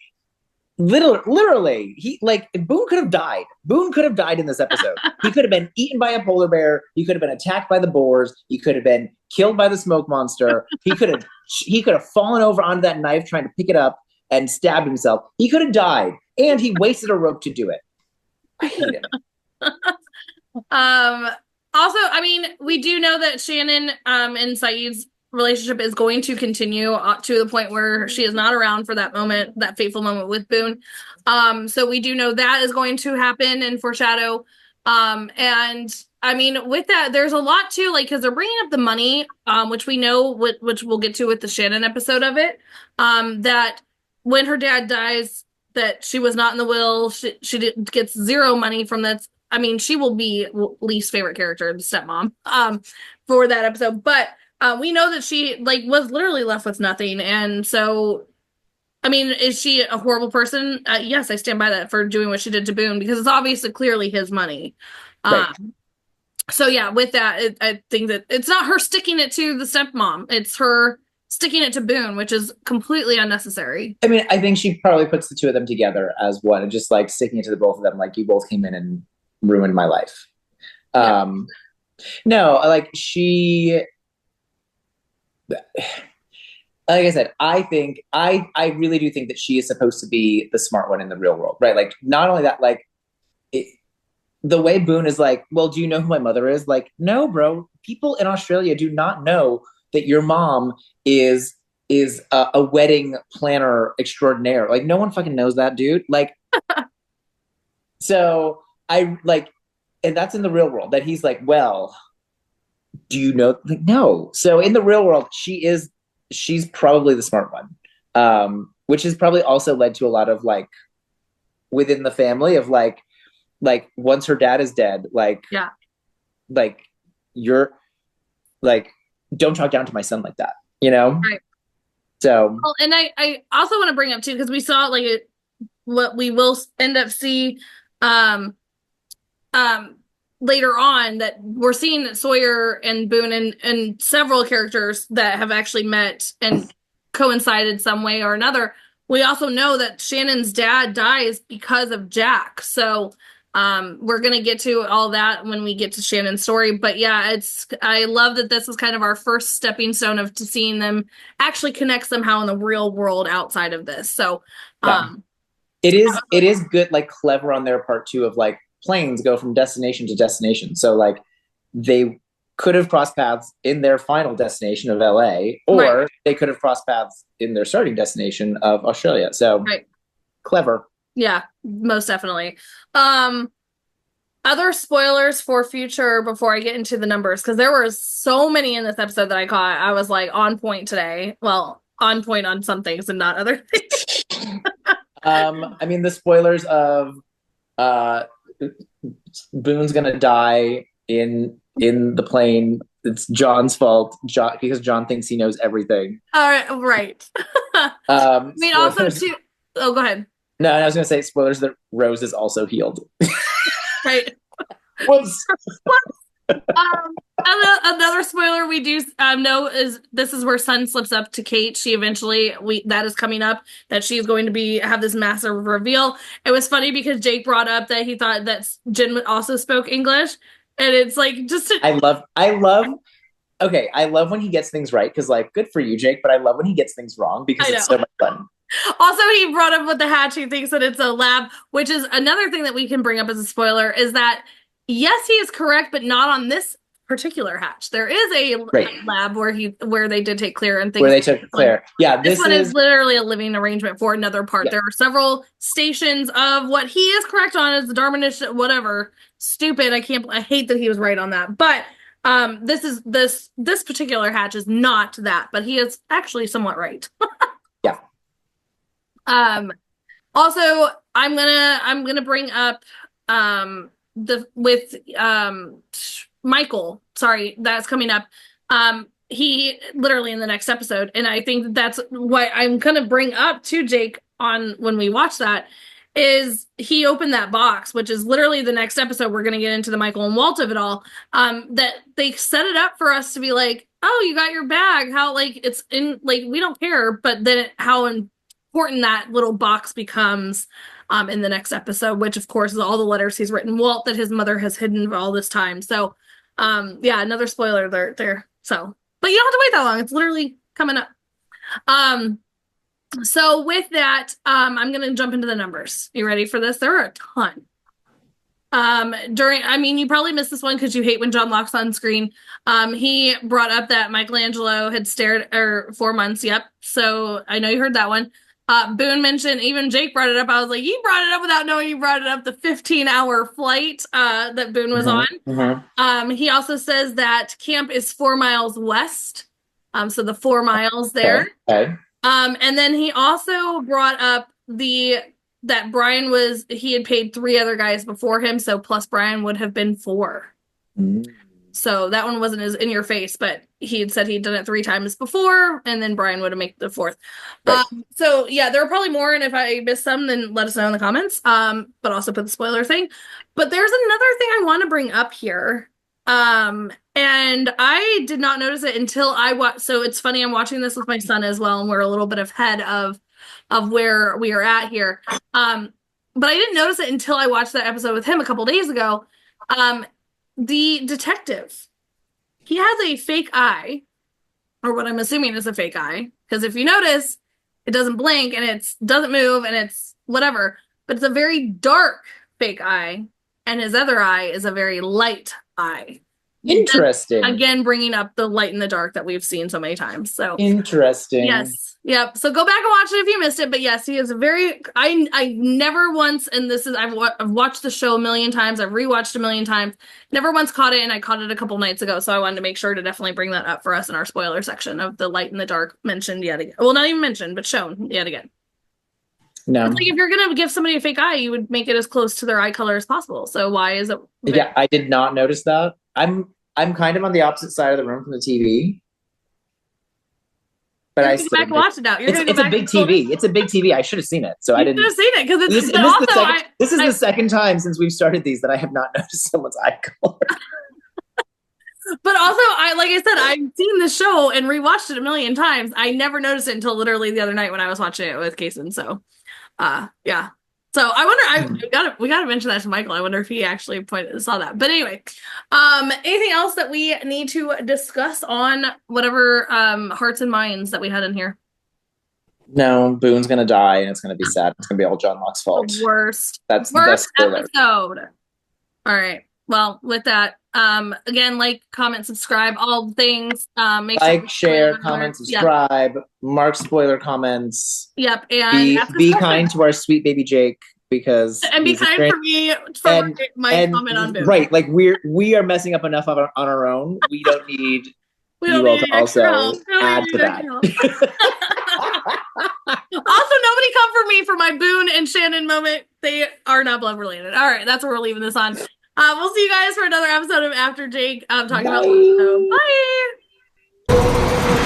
literally, he like Boone could have died. Boone could have died in this episode. He could have been eaten by a polar bear. He could have been attacked by the boars. He could have been killed by the smoke monster. He could have fallen over onto that knife trying to pick it up and stabbed himself. He could have died, and he wasted a rope to do it. I hate him. Also, I mean, we do know that Shannon and Saeed's relationship is going to continue to the point where she is not around for that moment, that fateful moment with Boone. So we do know that is going to happen and foreshadow. And I mean, with that, there's a lot too, like, because they're bringing up the money, which we know, which we'll get to with the Shannon episode of it, that when her dad dies, that she was not in the will, she gets zero money from that. I mean, she will be least favorite character, the stepmom, for that episode. But we know that she like was literally left with nothing, and so. I mean, is she a horrible person? Yes, I stand by that for doing what she did to Boone because it's obviously clearly his money. Right. So yeah, with that, I think that it's not her sticking it to the stepmom. It's her sticking it to Boone, which is completely unnecessary. I mean, I think she probably puts the two of them together as one and just like sticking it to the both of them. Like, you both came in and ruined my life. Yeah. No, like she... Like I said, I think I really do think that she is supposed to be the smart one in the real world, right? Like, not only that, like the way Boone is like, well, do you know who my mother is? Like, no, bro. People in Australia do not know that your mom is a wedding planner extraordinaire. Like, no one fucking knows that, dude. Like, so I like, and that's in the real world. That he's like, well, do you know? Like, no. So in the real world, she's probably the smart one, which has probably also led to a lot of like within the family of like once her dad is dead, like you're like, don't talk down to my son like that, you know? Right. So, well, and I also want to bring up too, because we saw like what we will end up see later on, that we're seeing Sawyer and Boone and several characters that have actually met and coincided some way or another. We also know that Shannon's dad dies because of Jack. So we're going to get to all that when we get to Shannon's story. But yeah, I love that this is kind of our first stepping stone to seeing them actually connect somehow in the real world outside of this. So it is good, like clever on their part too, of like, planes go from destination to destination. So like they could have crossed paths in their final destination of LA, or they could have crossed paths in their starting destination of Australia. So clever. Yeah, most definitely. Other spoilers for future before I get into the numbers, because there were so many in this episode that I caught. I was like on point today. Well, on point on some things and not other things. I mean, the spoilers of Boone's gonna die in the plane. It's John's fault, because John thinks he knows everything. All right, right. I mean, also too. Oh, go ahead. No, I was gonna say spoilers that Rose is also healed. Right. Whoops. Another spoiler we do know is this is where Sun slips up to Kate. She eventually that is coming up, that she's going to have this massive reveal. It was funny because Jake brought up that he thought that Jin also spoke English, and it's like just I love when he gets things right, because like, good for you, Jake, but I love when he gets things wrong because it's so much fun. Also, he brought up with the hatch, he thinks that it's a lab, which is another thing that we can bring up as a spoiler, is that yes, he is correct, but not on this particular hatch. There is a lab where they did take Claire and things. Where they took Claire. Yeah, this one is literally a living arrangement for another part. Yeah. There are several stations of what he is correct on is the Darwinish whatever. Stupid. I hate that he was right on that. But this particular hatch is not that, but he is actually somewhat right. Yeah. Also, I'm gonna bring up Michael, sorry, that's coming up. He literally in the next episode, and I think that's what I'm gonna bring up to Jake on when we watch that, is he opened that box, which is literally the next episode. We're gonna get into the Michael and Walt of it all. That they set it up for us to be like, oh, you got your bag. How like it's in like we don't care, but then how important that little box becomes in the next episode, which of course is all the letters he's written Walt that his mother has hidden all this time. So yeah, another spoiler there. So, but you don't have to wait that long. It's literally coming up. So with that, I'm going to jump into the numbers. You ready for this? There are a ton. You probably missed this one because you hate when John Locke's on screen. He brought up that Michelangelo had stared 4 months. Yep. So I know you heard that one. Boone mentioned, even Jake brought it up. I was like, you brought it up without knowing you brought it up, the 15-hour flight that Boone was on. He also says that camp is 4 miles west. So the 4 miles there. Okay. And then he also brought up that Brian he had paid 3 other guys before him, so plus Brian would have been 4. So that one wasn't as in your face, but he had said he'd done it 3 times before, and then Brian would have made the 4th. Right. So yeah, there are probably more, and if I missed some, then let us know in the comments. But also put the spoiler thing. But there's another thing I want to bring up here. And I did not notice it until I watched. So it's funny, I'm watching this with my son as well, and we're a little bit ahead of where we are at here. But I didn't notice it until I watched that episode with him a couple days ago. The detective, he has a fake eye, or what I'm assuming is a fake eye, because if you notice, it doesn't blink and it doesn't move and it's whatever, but it's a very dark fake eye, and his other eye is a very light eye. Interesting. Again, bringing up the light and the dark that we've seen so many times. So interesting. Yes. Yep. So go back and watch it if you missed it. But yes, he is I never once, and this is, I've watched the show a million times. I've rewatched a million times. Never once caught it, and I caught it a couple nights ago. So I wanted to make sure to definitely bring that up for us in our spoiler section of the light and the dark mentioned yet again. Well, not even mentioned, but shown yet again. No. It's like if you're going to give somebody a fake eye, you would make it as close to their eye color as possible. So why is it? Yeah, I did not notice that. I'm kind of on the opposite side of the room from the TV. But I still go back and watch it now. It's a big TV. It's a big TV. I should have seen it. So I didn't. You should have seen it because it's this is the second time since we've started these that I have not noticed someone's eye color. But also, like I said, I've seen the show and rewatched it a million times. I never noticed it until literally the other night when I was watching it with Kason. So, yeah. So I wonder. We gotta mention that to Michael. I wonder if he actually saw that. But anyway, anything else that we need to discuss on whatever hearts and minds that we had in here? No, Boone's gonna die, and it's gonna be sad. It's gonna be all John Locke's fault. The worst. That's worst the best episode. All right. Well, with that, again, like, comment, subscribe, all things. Make like, share, comment, subscribe. Yep. Mark spoiler comments. Yep, and be kind to our sweet baby Jake, because and be kind for me for my comment on Boone. Right, like we are messing up enough on our own. We don't need you all to also add to that. Also, nobody come for me for my Boone and Shannon moment. They are not blood related. All right, that's what we're leaving this on. We'll see you guys for another episode of After Jake talking about. Bye.